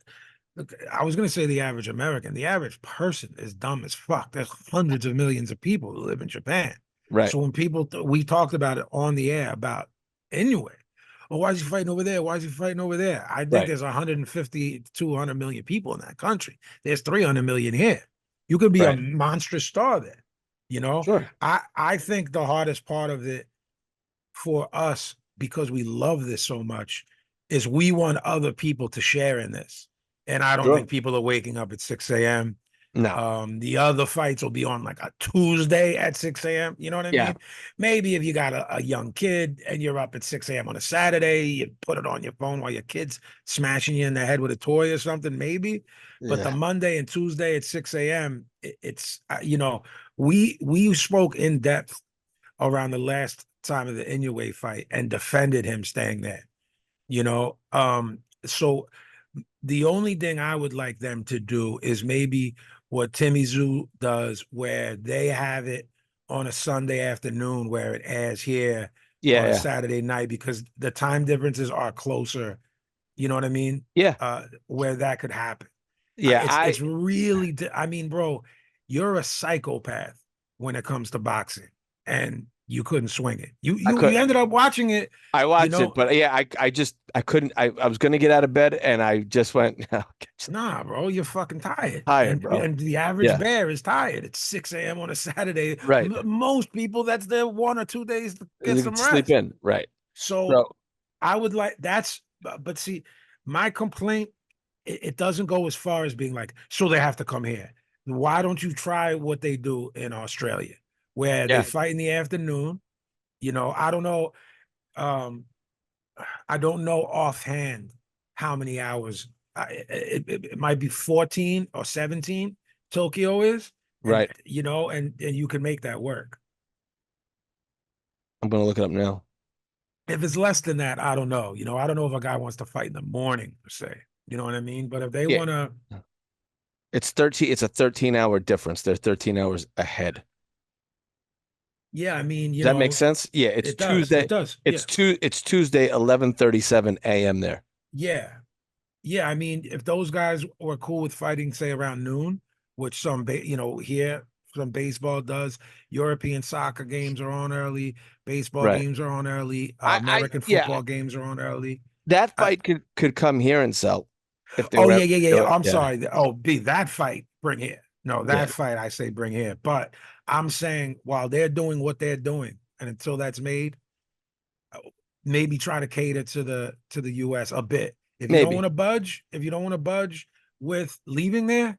look, I was gonna say the average American, the average person is dumb as fuck. There's hundreds of millions of people who live in Japan. Right. So when we talked about it on the air about Inoue, oh, why is he fighting over there? Why is he fighting over there? I think Right. there's 150 to 200 million people in that country. There's 300 million here. You could be a Right. monstrous star there. Sure. I think the hardest part of it for us, because we love this so much, is we want other people to share in this. And I don't Sure. think people are waking up at 6 a.m. No. The other fights will be on like a Tuesday at 6 a.m. You know what I Yeah. mean? Maybe if you got a young kid and you're up at 6 a.m. on a Saturday, you put it on your phone while your kid's smashing you in the head with a toy or something, maybe. But the Yeah. Monday and Tuesday at 6 a.m., it's, we spoke in depth around the last time of the Inoue fight and defended him staying there. So the only thing I would like them to do is maybe what Timmy Zoo does, where they have it on a Sunday afternoon, where it airs here Yeah. on a Yeah. Saturday night, because the time differences are closer. You know what I mean? Yeah. Where that could happen. Yeah. It's really. I mean, bro, you're a psychopath when it comes to boxing, and you couldn't swing it. You I you could you ended up watching it. I You watched it, know, but yeah, I just I couldn't I was gonna get out of bed and I just went no, just nah, bro, you're fucking tired, tired, and bro. and the average Yeah. bear is tired. It's 6 a.m. on a Saturday. Right. Most people, that's their 1 or 2 days to get You could some sleep rest. in. Right. So So I would like that's, but see, my complaint, it doesn't go as far as being like, so they have to come here. Why don't you try what they do in Australia, where they yeah. fight in the afternoon? I don't know. Um, I don't know offhand how many hours. It might be 14 or 17. Tokyo is, and Right. and you can make that work. I'm gonna look it up now. If it's less than that, I don't know. I don't know if a guy wants to fight in the morning per se. You know what I mean? But if they Yeah. want to, It's 13, it's a 13-hour difference. They're 13 hours ahead. Yeah, I mean, Does that make sense? Yeah, it's it does. It Tuesday. does. Yeah. It's Tuesday, 11:37 a.m. there. Yeah. Yeah, I mean, if those guys were cool with fighting, say around noon, which here some baseball does, European soccer games are on early, baseball Right. games are on early, I American yeah, football games are on early. that I, fight could come here and sell if they oh were yeah, able yeah, to yeah, do yeah. it. I'm Yeah. sorry. Oh, B, that fight, bring here. No, Yeah. that fight, I say bring here. But I'm saying while they're doing what they're doing, and until that's made, maybe try to cater to the US a bit. If you don't Maybe. want to budge, if you don't want to budge with leaving there,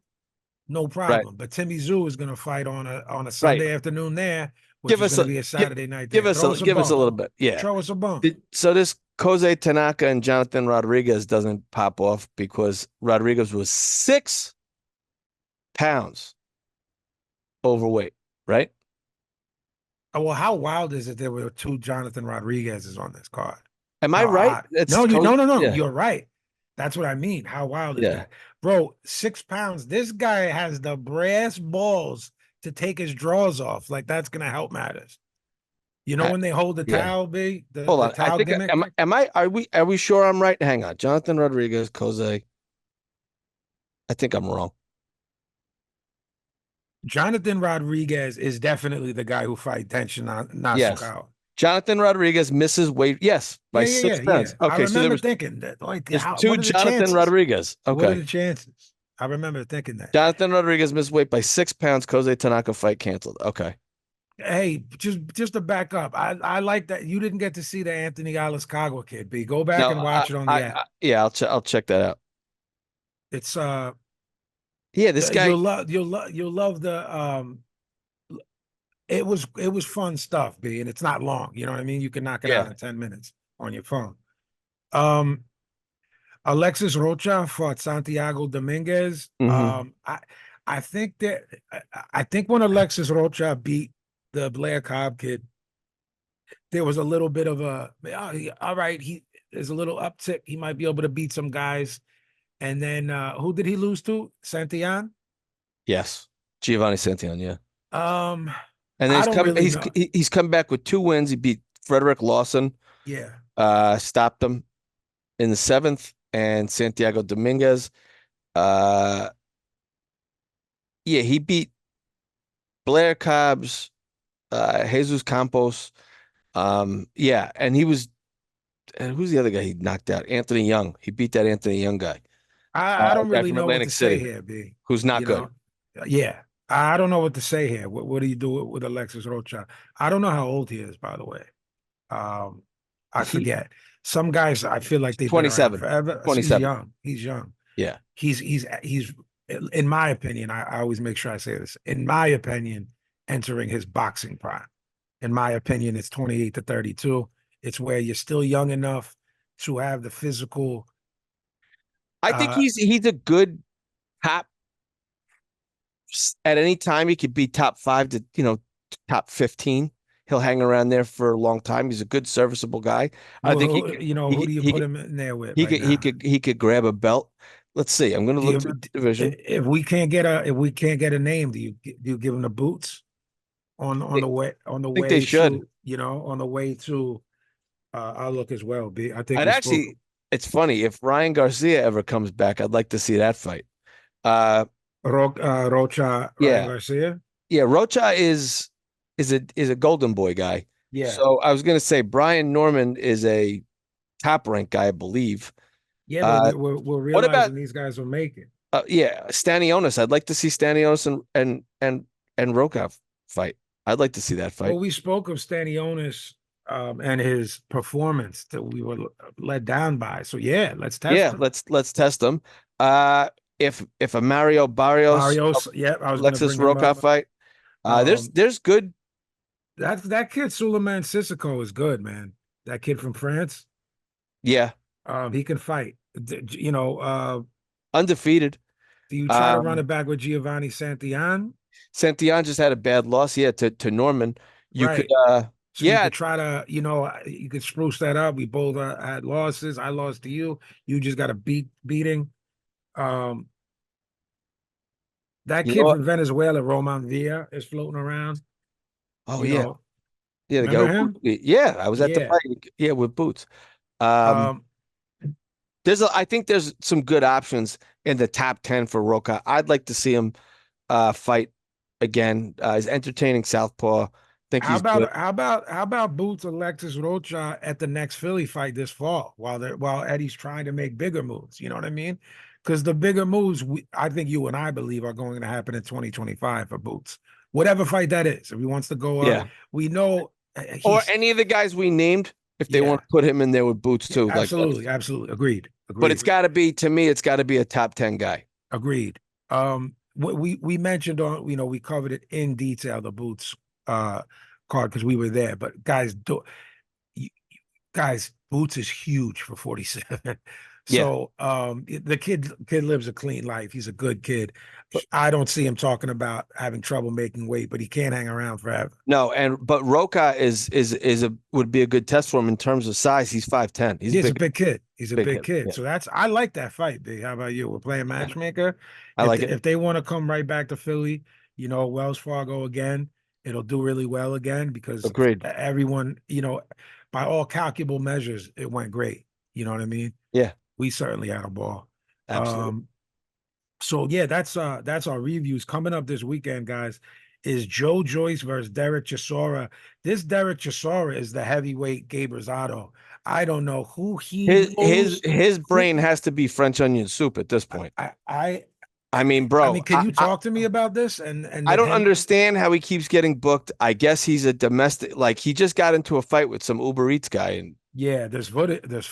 no Right. problem. But Timmy Zoo is going to fight on a Right. Sunday afternoon there, which Give is us going to a be a give, Saturday night give there. us Throw a us a give us a bone. little bit. Yeah. Throw us a bone. So this Koze Tanaka and Jonathan Rodriguez doesn't pop off because Rodriguez was 6 pounds overweight, right? Oh, well, how wild is it there were two Jonathan Rodriguez's on this card? Am I How right? odd. It's No, Koze. no. Yeah. You're right. That's what I mean. How wild is Yeah. that? Bro, 6 pounds. This guy has the brass balls to take his drawers off. Like that's gonna help matters. You know I- when they hold the yeah. towel, B, the Hold the on. I towel think gimmick? am I are we sure I'm right? Hang on. Jonathan Rodriguez, Koze. I think I'm wrong. Jonathan Rodriguez is definitely the guy who fight Tenshin Yes. Nasukawa. Jonathan Rodriguez misses weight. Yes, by Yeah, yeah, six yeah, yeah. pounds. I Okay, so remember thinking that, like, there's how? two What are the Jonathan chances? Rodriguez. What are Okay. the chances? I remember thinking that. Jonathan Rodriguez missed weight by 6 pounds. Koze Tanaka fight canceled. Okay. Hey, just to back up, I like that you didn't get to see the Anthony Alaskagwa kid. B, go back No, and watch it on the app. yeah, I'll check that out. It's Yeah, this guy. you'll love the it was fun stuff, B, and it's not long. You know what I mean? You can knock it out Yeah. in 10 minutes on your phone. Um, Alexis Rocha fought Santiago Dominguez. Hmm. I think that I think when Alexis Rocha beat the Blair Cobb kid, there was a little bit of all right, there's a little uptick. He might be able to beat some guys. And then who did he lose to? Santillan? Yes. Giovanni Santillan. Yeah. Um, And then I don't really know. he's come back with 2 wins. He beat Frederick Lawson. Yeah. Stopped him in the seventh, and Santiago Dominguez. Uh, yeah, he beat Blair Cobbs, Jesus Campos. Yeah, and who's the other guy he knocked out? Anthony Young. He beat that Anthony Young guy, I don't guy really from know what Atlantic to say City, here, B. who's not You good. know, yeah. I don't know what to say here. What do you do with Alexis Rocha? I don't know how old he is, by the way. Um, I He forget. Some guys, I feel like they've been around 27, forever. He's 27. young. He's young. Yeah. He's in my opinion, I always make sure I say this. In my opinion, entering his boxing prime. In my opinion, it's 28 to 32. It's where you're still young enough to have the physical. I think he's a good top at any time. He could be top 5 to top 15. He'll hang around there for a long time. He's a good, serviceable guy. I think Well, who do you he put could him in there with he right could he now? could he could grab a belt. Let's see. I'm going to Do look you, through the division. if we can't get a name, do you give him the boots I on the think they way should. to on the way to I'll look as well. B. I think I'd we spoke. actually. It's funny if Ryan Garcia ever comes back. I'd like to see that fight. Uh, Rocha Ryan yeah, Garcia. yeah. Rocha is a golden boy guy. Yeah, So I was going to say Brian Norman is a top ranked guy, I believe. yeah, but Uh, we're what about realizing these guys will make it. yeah, Stanionis? I'd like to see Stanionis and Rokov fight. I'd like to see that fight. Well, we spoke of Stanionis and his performance that we were let down by. So yeah, let's test Yeah, him. let's test them. Uh, if a Mario Barrios Barrios, yeah, I was going to Alexis bring him Rokov up. fight, Um, there's good. that kid Suleiman Sissoko is good, man. That kid from France, Yeah, he can fight. undefeated. Do you try to run Um, it back with Giovanni Santillan? Santillan just had a bad loss. Yeah, to Norman. You could Right. So you yeah, could try to, you could spruce that up. We both had losses. I lost to you. You just got a beating. Um, that you know kid what? from Venezuela, Roman Villa, is floating around. Oh You yeah, know, Yeah, the guy Remember with him? Boots. Yeah, I was at the Yeah. fight. Yeah, with Boots. Um, Um, I think there's some good options in the top 10 for Roca. I'd like to see him fight again. He's entertaining southpaw. Think how he's good. about how about Boots Alexis Rocha at the next Philly fight this fall while Eddie's trying to make bigger moves. You know what I mean? Because the bigger moves, I think you and I believe are going to happen in 2025 for Boots. Whatever fight that is, if he wants to go up, Yeah. we know Or he's any of the guys we named, if they want yeah, to put him in there with Boots yeah, too. Like, absolutely, absolutely, agreed, but it's agreed. got to be, to me, it's got to be a top 10 guy. Agreed. We mentioned on, we covered it in detail, the Boots uh card because we were there. But guys, guys, Boots is huge for 47. Yeah. So the kid lives a clean life. He's a good kid. I don't see him talking about having trouble making weight, but he can't hang around forever. No, but Roca is a would be a good test for him in terms of size. He's 5'10". He's He's a big, big kid. He's a big big kid. kid. Yeah. So I like that fight, B. How about you? We're playing matchmaker. I like it. If they want to come right back to Philly, Wells Fargo again, it'll do really well again because Agreed. everyone, by all calculable measures, it went great. You know what I mean? Yeah, We certainly had a ball. absolutely. Um, so yeah, that's our reviews coming up this weekend, guys. Is Joe Joyce versus Derek Chisora. This Derek Chisora is the heavyweight Gabe Rosado. I don't know who he knows. His Who brain has to be French onion soup at this point. I I mean, I bro, mean, can you talk to me about this and I with don't him? understand how he keeps getting booked. I guess he's a domestic, like he just got into a fight with some Uber Eats guy and Yeah, there's footage of it,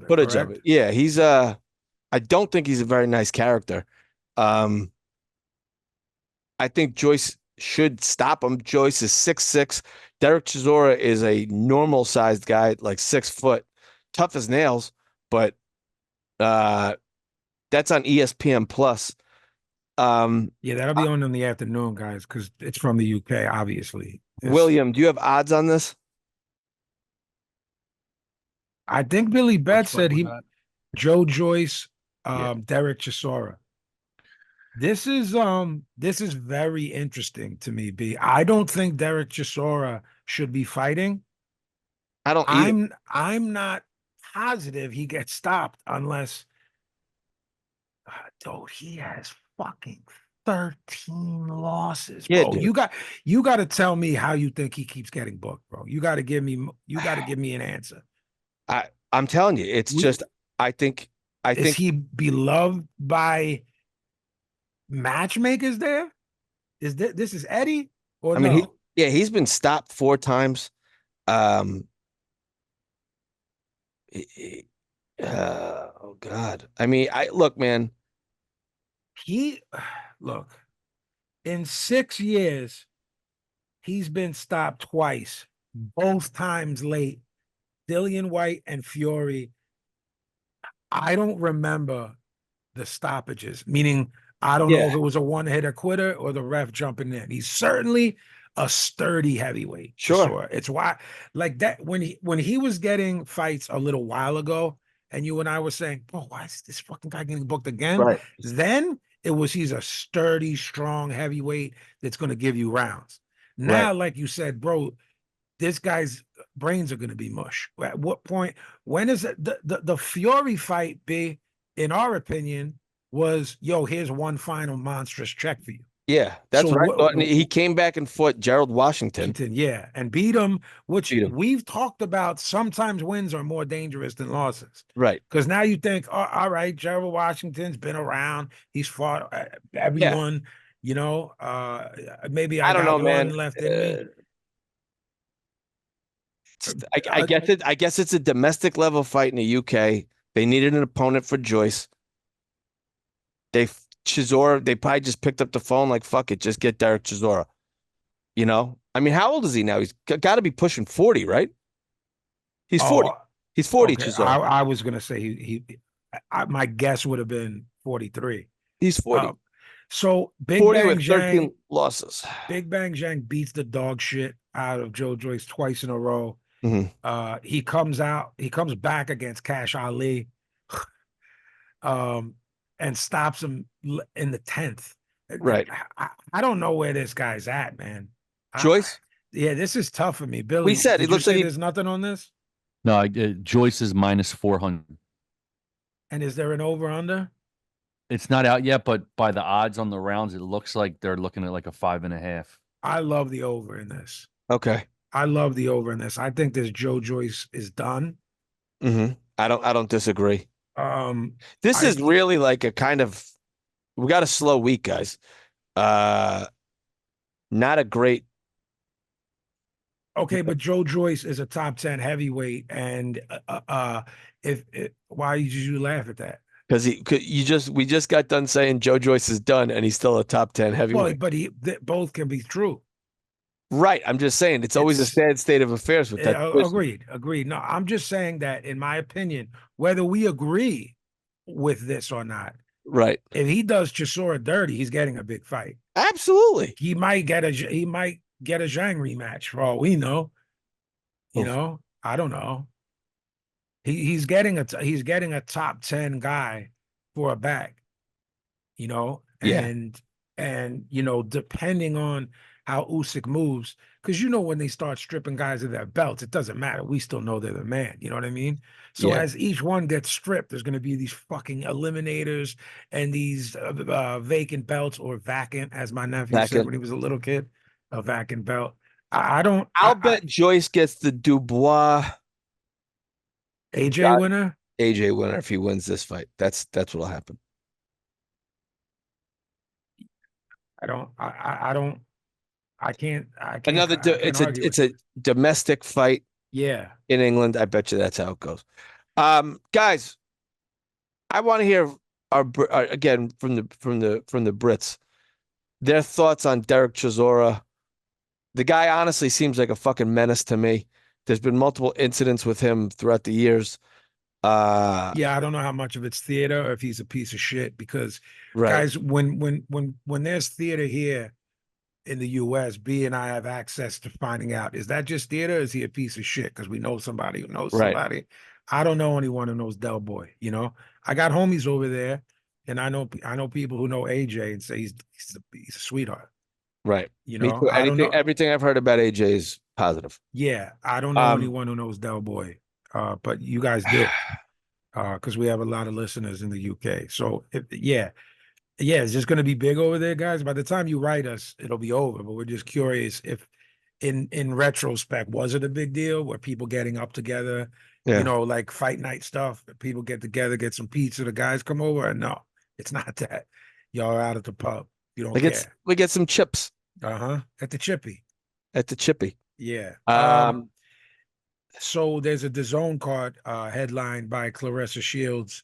footage of correct? it. Yeah, I don't think he's a very nice character. Um, I think Joyce should stop him. Joyce is 6'6". Derek Chisora is a normal sized guy, like 6 foot, tough as nails, but uh that's on ESPN Plus. Um, Yeah, that'll uh, be on in the afternoon, guys, because it's from the UK, obviously. William, do you have odds on this? I think Billy Which Bet fight said was he that? Joe Joyce, Yeah. Derek Chisora. This is very interesting to me, B. I don't think Derek Chisora should be fighting. I don't either. I'm not positive he gets stopped unless dude, he has fucking 13 losses, Yeah, bro. dude. You got to tell me how you think he keeps getting booked, bro. You got to give me an answer. I'm telling you, it's We just I think I Is think he beloved by matchmakers there? This is Eddie or I mean no? he's been stopped 4 times. Um oh God. I mean, I look, man. He look, in 6 years, he's been stopped twice, both times late. Dillian White and Fury. I don't remember the stoppages, meaning I don't know Yeah, if it was a one-hitter quitter or the ref jumping in. He's certainly a sturdy heavyweight, sure. Chisora. It's why, like that, when he was getting fights a little while ago, and you and I were saying, "Bro, why is this fucking guy getting booked again?" Right. Then it was he's a sturdy, strong heavyweight that's going to give you rounds. Right. Now, like you said, bro, this guy's brains are going to be mush. At what point? When is it the Fury fight? Be in our opinion was here's one final monstrous check for you. Yeah, So that's what I thought. And what he came back and fought Gerald Washington. Washington, yeah, and beat him, which Beat him. we've talked about. Sometimes wins are more dangerous than losses. Right. Because now you think, oh, all right, Gerald Washington's been around. He's fought Yeah. everyone. Maybe I I don't know, got man. one left in me. I guess it's a domestic level fight in the UK. They needed an opponent for Joyce. They probably just picked up the phone like, fuck it, just get Derek Chisora. I mean, how old is he now? He's got to be pushing 40, right? He's 40. Oh, He's 40, okay. Chisora. I was gonna say my guess would have been 43. He's 40. So 40 with 13 losses. Big Bang Zhang beats the dog shit out of Joe Joyce twice in a row. Mhm. He comes back against Cash Ali, and stops him in the 10th. Right. I don't know where this guy's at, man. Joyce? Yeah, this is tough for me. We Billy, said it did you looks like say he there's nothing on this? No, Joyce is minus 400. And is there an over under? It's not out yet, but by the odds on the rounds, it looks like they're looking at like a 5.5. I love the over in this. okay. I love the over in this. I think this Joe Joyce is done. I don't disagree. Um, This I is really like a kind of we got a slow week, guys. Uh, not a great okay, but Joe Joyce is a top 10 heavyweight, and if why did you laugh at that? because we just got done saying Joe Joyce is done and he's still a top 10 Well, heavyweight. but both can be true. Right. I'm just saying it's always a It's sad state of affairs with that twist. agreed, agreed. No, I'm just saying that in my opinion, whether we agree with this or not, Right. if he does Chisora dirty, he's getting a big fight. Absolutely. He might get a Zhang rematch for all we know. You Oof. know, I don't know. He's getting a top 10 guy for a bag, you know, Yeah. and you know, depending on how Usyk moves, because you know when they start stripping guys of their belts, it doesn't matter. We still know they're the man. You know what I mean? So Yeah. as each one gets stripped, there's going to be these fucking eliminators and these vacant belts, or vacant, as my nephew said Second. when he was a little kid, a vacant belt. I don't. I'll bet Joyce gets the Dubois AJ winner. AJ winner if he wins this fight. That's what'll happen. I don't. I don't. I Another can't argue with it's a domestic fight yeah. in England. I bet you that's how it goes. Guys, I want to hear again from the Brits their thoughts on Derek Chisora. The guy honestly seems like a fucking menace to me. There's been multiple incidents with him throughout the years. Yeah, I don't know how much of it's theater or if he's a piece of shit, because Right, guys, when there's theater here in the US, B and I have access to finding out, is that just theater or is he a piece of shit? Because we know somebody who knows right, somebody. I don't know anyone who knows Del Boy, you know. I got homies over there, and I know people who know AJ and say he's a sweetheart. right. You Me know, too. I don't know. Everything I've heard about AJ is positive. Yeah, I don't know Um, anyone who knows Del Boy, but you guys do, because we have a lot of listeners in the UK. So yeah, yeah, it's just going to be big over there, guys. By the time you write us, it'll be over. But we're just curious if, in retrospect, was it a big deal? Were people getting up together? You yeah. know, like fight night stuff. People get together, get some pizza. The guys come over, and no, it's not that. Y'all are out at the pub. You don't care. We get some chips At the Chippy. at the Chippy. Yeah. Um, So there's a DAZN card headlined by Clarissa Shields.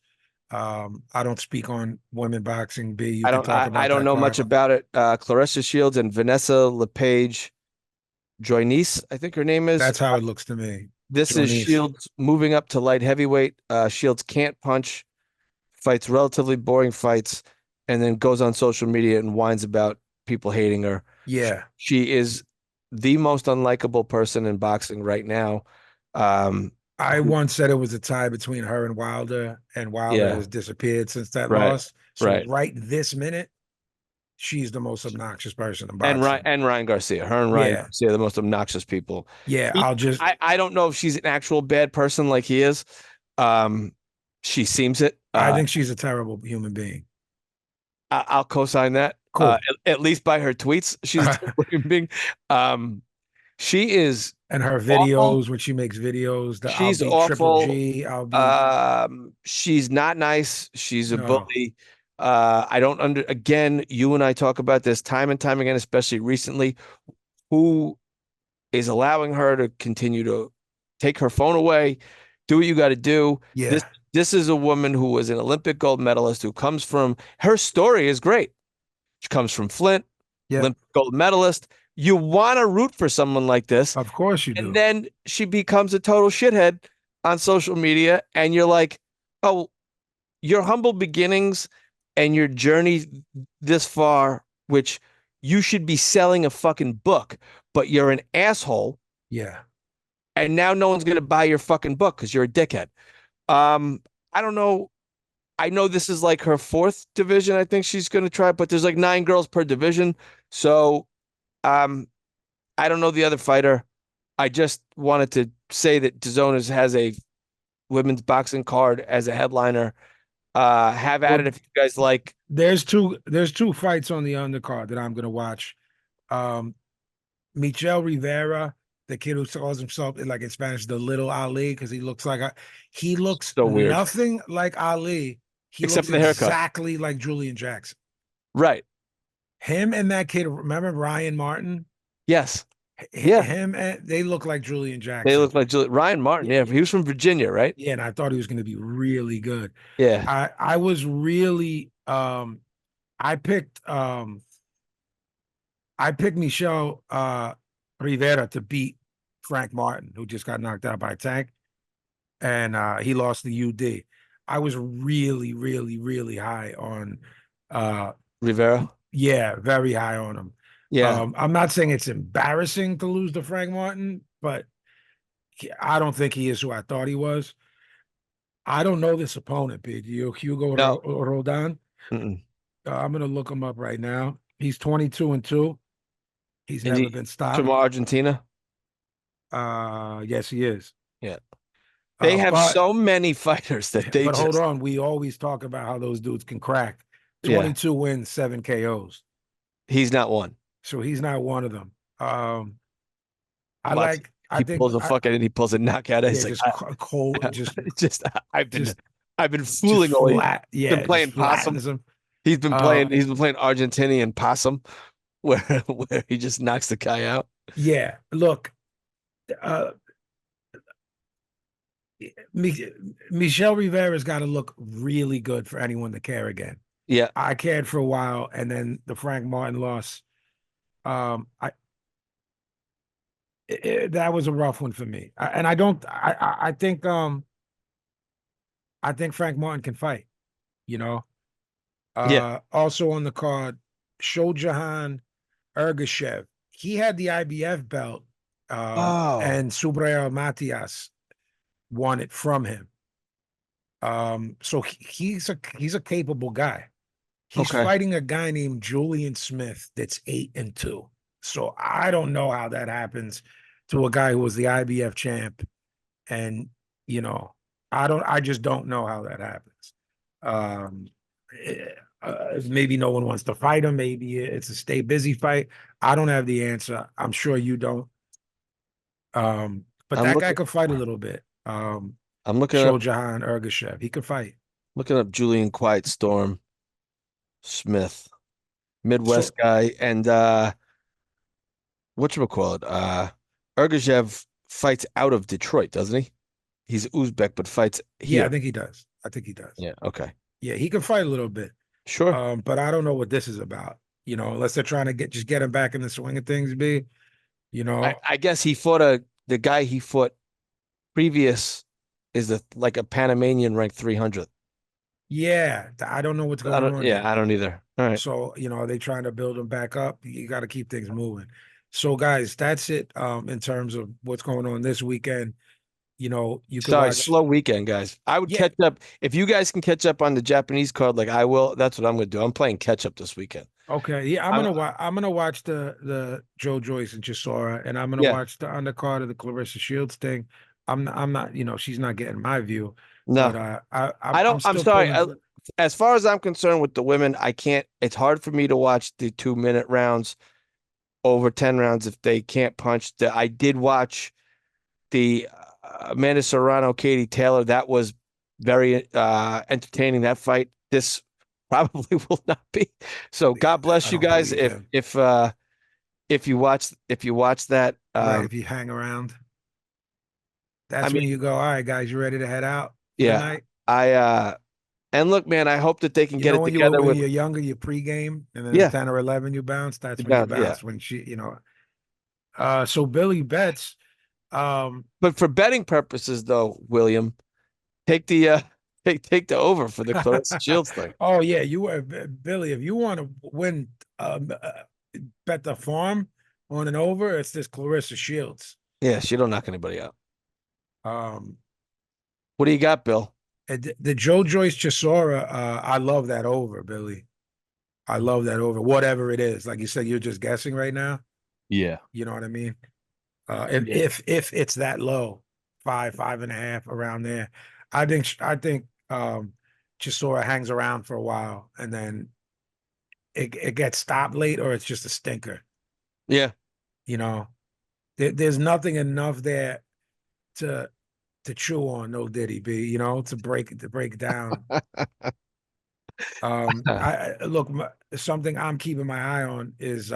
I don't speak on women boxing. B, you can talk I about don't that know card. much about it. Clarissa Shields and Vanessa LePage Joynice, I think her name is. That's how it looks to me. This is Jonice. Shields moving up to light heavyweight. Shields can't punch, fights relatively boring fights, and then goes on social media and whines about people hating her. Yeah. She is the most unlikable person in boxing right now. Um, I once said it was a tie between her and Wilder yeah, has disappeared since that right, loss. So right. right this minute, she's the most obnoxious person in boxing. And Ryan Garcia. Her and Ryan Yeah. Garcia are the most obnoxious people. Yeah. I don't know if she's an actual bad person like he is. Um, she seems it. I think she's a terrible human being. I'll co-sign that. Cool. At least by her tweets, she's a terrible human being. She is And her awful. videos, when she makes videos, I'll She's be Triple awful. G. I'll be She's not nice. She's a no. bully. I don't again, you and I talk about this time and time again, especially recently, who is allowing her to continue to take her phone away, do what you got to do. Yeah. This is a woman who was an Olympic gold medalist who comes from her story is great. She comes from Flint, Yeah. Olympic gold medalist. You want to root for someone like this. Of course you do. And then she becomes a total shithead on social media. And you're like, oh, your humble beginnings and your journey this far, which you should be selling a fucking book, but you're an asshole. Yeah. And now no one's going to buy your fucking book because you're a dickhead. I don't know. I know this is like her fourth division. I think she's going to try, but there's like 9 girls per division. So, I don't know the other fighter. I just wanted to say that DAZN has a women's boxing card as a headliner. Have at Well, it if you guys like. there's two fights on the undercard that I'm gonna watch. Michel Rivera, the kid who calls himself like in Spanish the little Ali, because he looks So weird. nothing like Ali. He Except looks for the haircut. exactly like Julian Jackson. Right. Him and that kid, remember Ryan Martin? Yes. Yeah. Him and they look like Julian They Jackson. look like Ryan Martin. Yeah. He was from Virginia, right? Yeah, and I thought he was going to be really good. Yeah. I was really I picked Michel Rivera to beat Frank Martin, who just got knocked out by Tank, and he lost the UD. I was really, really, really high on Rivera. yeah, very high on him. Yeah. I'm not saying it's embarrassing to lose to Frank Martin, but I don't think he is who I thought he was. I don't know this opponent, Big. Hugo No. Roldan. Mm-mm. I'm gonna look him up right now. He's 22-2. He's Is never he been stopped. from Argentina? Yes, he is. Yeah. They have but, so many fighters that they but just. hold on. We always talk about how those dudes can crack. Yeah. 22 wins, 7 KOs. He's not one. So he's not one of them. Watch. I He think pulls a fucking and he pulls a knockout. yeah, He's just like, cold, just I've been just fooling all you. flat. Yeah, Been playing just possum. flattens him. He's been playing Argentinian possum, where he just knocks the guy out. Yeah, look, Michel Rivera's got to look really good for anyone to care again. Yeah, I cared for a while, and then the Frank Martin loss. That was a rough one for me, and I think Frank Martin can fight. You know. Yeah. Also on the card, Shojahan Ergashev. He had the IBF belt, and Subriel Matias won it from him. So he's a capable guy. He's Okay. fighting a guy named Julian Smith that's 8-2. So I don't know how that happens to a guy who was the IBF champ, and I just don't know how that happens. Maybe no one wants to fight him. Maybe it's a stay busy fight. I don't have the answer. I'm sure you don't. But that guy could fight a little bit. I'm looking up Shojahan Ergashev. He could fight. Looking up Julian Quiet Storm Smith, Midwest guy, and whatchamacallit? Ergashev fights out of Detroit, doesn't he? He's Uzbek, but fights here. Yeah, I think he does. Yeah, okay. Yeah, he can fight a little bit. Sure. But I don't know what this is about. Unless they're trying to get him back in the swing of things, I guess he fought the guy he fought previous is like a Panamanian ranked 300th. Yeah, I don't know what's going on. Yeah, I don't either. All right. So, are they trying to build him back up? You got to keep things moving. So, guys, that's it in terms of what's going on this weekend. You can watch. Slow weekend, guys. I would catch up. If you guys can catch up on the Japanese card like I will, that's what I'm going to do. I'm playing catch up this weekend. Okay. Yeah, I'm gonna watch the Joe Joyce and Chisora, and I'm gonna watch the undercard of the Clarissa Shields thing. I'm not, she's not getting my view. No, but I'm sorry. As far as I'm concerned with the women, I can't. It's hard for me to watch the 2-minute rounds over 10 rounds if they can't punch. I did watch the Amanda Serrano, Katie Taylor. That was very entertaining. That fight. This probably will not be. So God bless you guys. If you watch that, right, if you hang around, that's when you go. All right, guys, you ready to head out? Yeah, and look, man, I hope that they can get it together. When you're younger, you pregame, and then 10 or 11 you bounce. That's when you bounce. When she, So Billy bets. But for betting purposes, though, William, take the take the over for the Clarissa Shields thing. Oh yeah, Billy. If you want to win, bet the farm on an over. It's this Clarissa Shields. Yeah, she don't knock anybody out. What do you got, Bill? The Joe Joyce Chisora. I love that over, Billy. I love that over. Whatever it is, like you said, you're just guessing right now. Yeah. You know what I mean? Yeah. If it's that low, 5.5 around there, I think Chisora hangs around for a while and then it gets stopped late or it's just a stinker. Yeah. You know, there's nothing enough there to chew on. No Diddy B. You know, to break it down. I look something I'm keeping my eye on is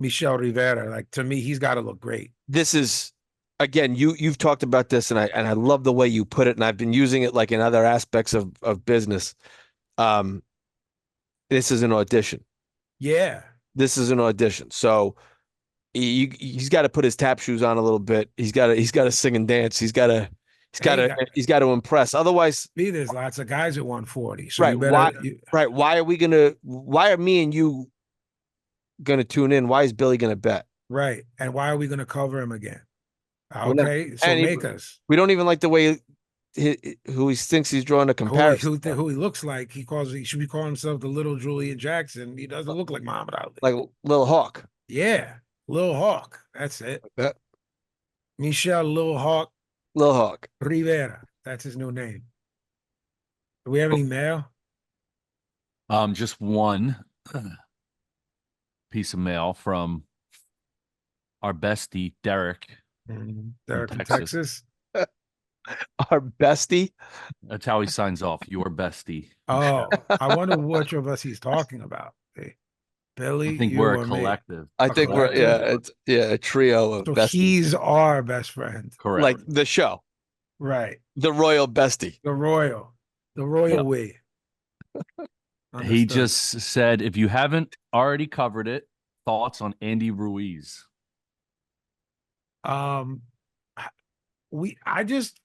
Michel Rivera. Like to me, he's got to look great. This is again, you've talked about this, and I love the way you put it, and I've been using it like in other aspects of business. Um, this is an audition. Yeah. This is an audition. So he's got to put his tap shoes on a little bit. He's got to sing and dance. Hey, He's got to impress. Otherwise, there's lots of guys at 140. So right? you better Right? Why are me and you gonna tune in? Why is Billy gonna bet? right. And why are we going to cover him again? We're not- Okay, so make us. We don't even like the way who he thinks he's drawing a comparison. Who he looks like. He should be calling himself the little Julian Jackson. He doesn't look like Muhammad Ali. Like Lil Hawk. Yeah, Lil Hawk. That's it. That Michel Lil Hawk Lil Hawk. Rivera. That's his new name. Do we have any mail? Just one piece of mail from our bestie Derek. Derek from Texas. Our bestie. That's how he signs off. Your bestie. Oh, I wonder which of us he's talking about. Hey, Billy, I think you we're or a me? collective. I think we're collective? a trio of So besties. he's our best friend, Correct. Like the show, right? the royal bestie. The royal Yeah. we. He Understood. just said, if you haven't already covered it, thoughts on Andy Ruiz. I just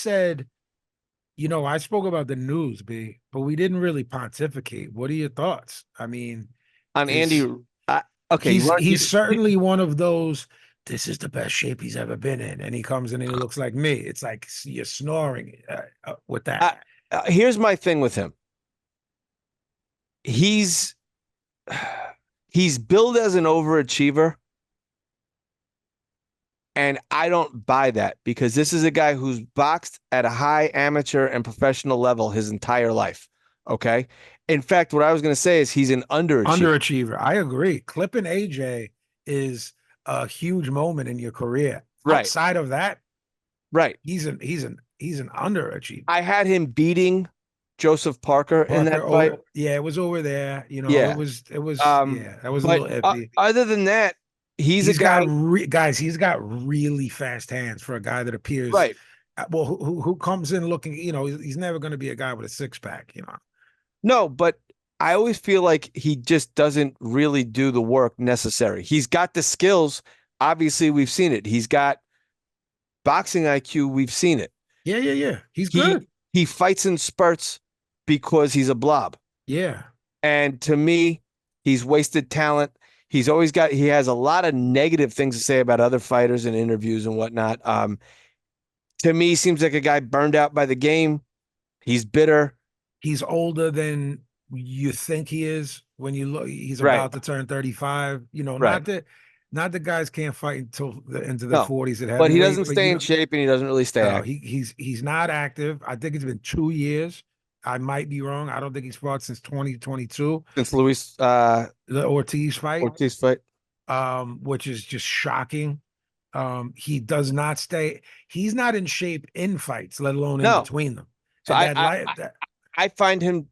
said, I spoke about the news, B, but we didn't really pontificate. What are your thoughts? I mean, On Andy, okay, he's certainly one of those. This is the best shape he's ever been in, and he comes in and he looks like me. It's like you're snoring with that. Here's my thing with him. He's billed as an overachiever, and I don't buy that because this is a guy who's boxed at a high amateur and professional level his entire life. Okay. In fact, what I was going to say is he's an underachiever. I agree. Clipping AJ is a huge moment in your career. Right. Outside of that, right. He's an underachiever. I had him beating Joseph Parker in that fight. It was over there. Yeah. It was that was a little iffy. Other than that, he's a guy. He's got really fast hands for a guy that appears right. Well, who comes in looking, he's never going to be a guy with a six pack, No, but I always feel like he just doesn't really do the work necessary. He's got the skills. Obviously, we've seen it. He's got boxing IQ. We've seen it. Yeah. He's good. He fights in spurts because he's a blob. Yeah. And to me, he's wasted talent. He has a lot of negative things to say about other fighters in interviews and whatnot. To me, he seems like a guy burned out by the game. He's bitter. He's older than you think he is when you look. He's about to turn 35. Not that guys can't fight until into their 40s at heavyweight. But he doesn't stay in shape and he doesn't really stay active. He's not active. I think it's been 2 years. I might be wrong. I don't think he's fought since 2022. Since the Ortiz fight. Which is just shocking. He does not stay. He's not in shape in fights, let alone in between them. So I find him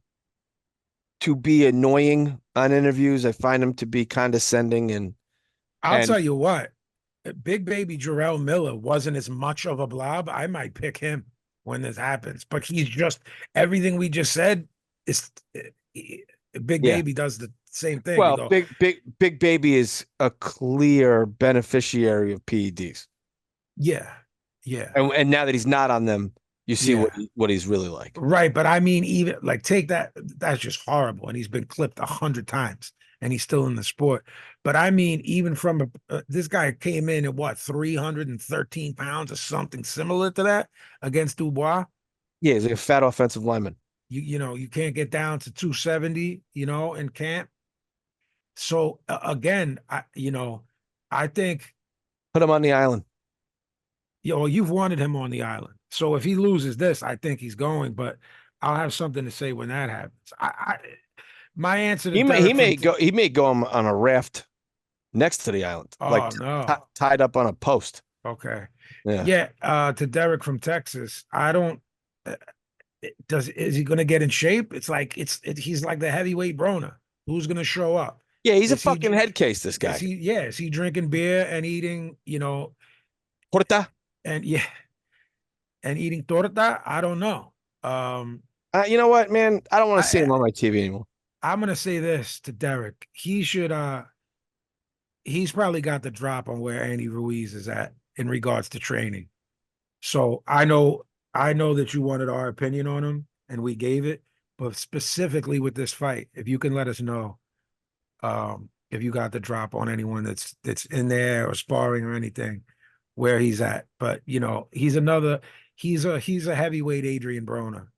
to be annoying on interviews. I find him to be condescending and I'll tell you what, Big Baby Jarrell Miller wasn't as much of a blob. I might pick him when this happens, but he's just everything we just said is Big Baby does the same thing. Well, Big Baby is a clear beneficiary of PEDs. Yeah. And now that he's not on them, you see what he's really like. Right, but I mean, even like take that. That's just horrible, and he's been clipped 100 times. And he's still in the sport. But I mean, even from this guy came in at 313 pounds or something similar to that against Dubois. Yeah, he's like a fat offensive lineman. You can't get down to 270, in camp. So again, I think, Put him on the island. you've wanted him on the island. So if he loses this, I think he's going, but I'll have something to say when that happens. My answer to He Derek may from- go on a raft next to the island, Oh, no. tied up on a post. Okay. Yeah. To Derek from Texas, I don't. Is he going to get in shape? It's like he's like the heavyweight Broner. Who's going to show up? Yeah, he's a Is he- fucking head case, this guy. Is he drinking beer and eating, Torta? and eating torta? I don't know. You know what, man? I don't want I- to see him on my TV anymore. I'm going to say this to Derek. He should. He's probably got the drop on where Andy Ruiz is at in regards to training. So I know that you wanted our opinion on him, and we gave it. But specifically with this fight, if you can let us know, if you got the drop on anyone that's in there or sparring or anything, where he's at. But he's a heavyweight Adrian Broner.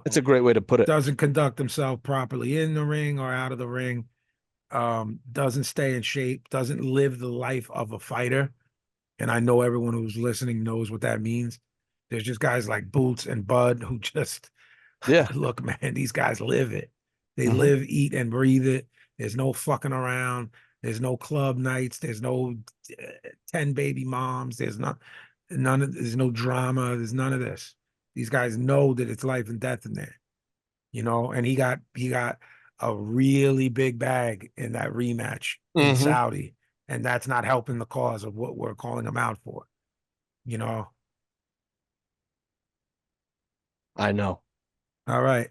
That's a great way to put it. Doesn't conduct himself properly in the ring or out of the ring. Doesn't stay in shape. Doesn't live the life of a fighter. And I know everyone who's listening knows what that means. There's just guys like Boots and Bud who just, Yeah. look, man, these guys live it. They live, eat, and breathe it. There's no fucking around. There's no club nights. There's no 10 baby moms. There's there's no drama. There's none of this. These guys know that it's life and death in there, and he got a really big bag in that rematch in Saudi. And that's not helping the cause of what we're calling him out for, I know. All right.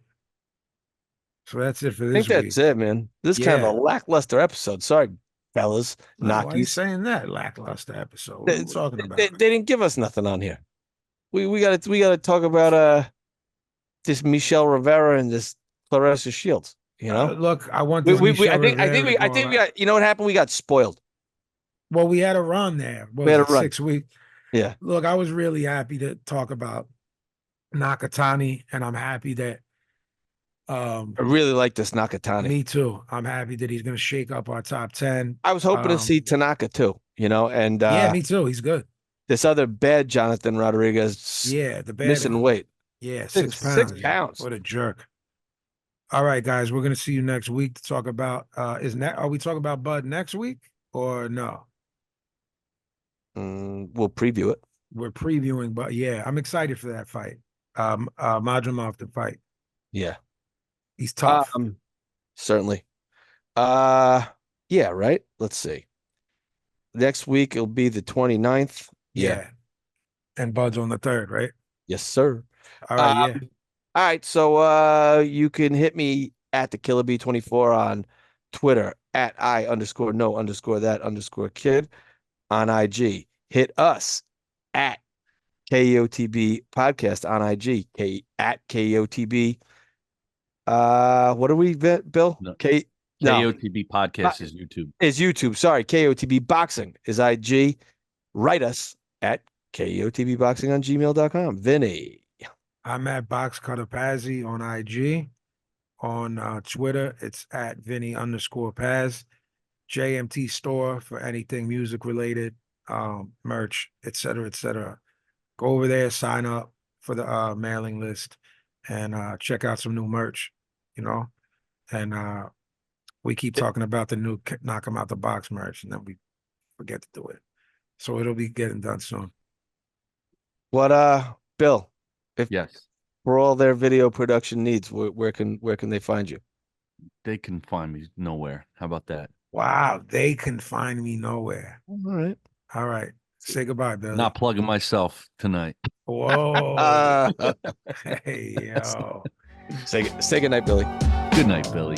So that's it for I this think week. that's it, man. This is kind of a lackluster episode. Sorry, fellas. Why are you Knockies. saying that lackluster episode? What are you talking about? They didn't give us nothing on here. We gotta talk about this Michelle Rivera and this Clarissa Shields. Look, I want I this. think we got. You know what happened? We got spoiled. Well, we had a run there. We had a run. 6 weeks. Yeah. Look, I was really happy to talk about Nakatani, and I'm happy that. I really like this Nakatani. Me too. I'm happy that he's going to shake up our top 10. I was hoping to see Tanaka too. And yeah, me too. He's good. This other bad Jonathan Rodriguez. Yeah, the bad missing weight. Yeah, 6 pounds. 6 pounds. What a jerk. All right, guys, we're going to see you next week to talk about. Are we talking about Bud next week or no? We'll preview it. We're previewing, but yeah, I'm excited for that fight. Madrimov to fight. Yeah. He's tough. Certainly. Yeah, right. Let's see. Next week it'll be the 29th. Yeah. And Bud's on the 3rd, right? Yes, sir. All right, yeah. All right, so you can hit me at the Killer B24 on Twitter, at I_know_that_kid on IG. Hit us at KOTB podcast on IG, at KOTB. What are we, Bill? No. KOTB podcast is YouTube. Is YouTube. Sorry, KOTB boxing is IG. Write us at KOTBboxing on gmail.com. Vinny. I'm at BoxCutterPazzi on IG. On Twitter, it's at Vinny_Paz. JMT store for anything music related, merch, etc., etc. Go over there, sign up for the mailing list, and check out some new merch, and we keep talking about the new Knock 'em Out the Box merch, and then we forget to do it. So it'll be getting done soon. What, Bill? Yes. For all their video production needs, where can they find you? They can find me nowhere. How about that? Wow, they can find me nowhere. All right. All right. Say goodbye, Billy. Not plugging myself tonight. Whoa. Hey, yo. Say good night, Billy. Good night, Billy.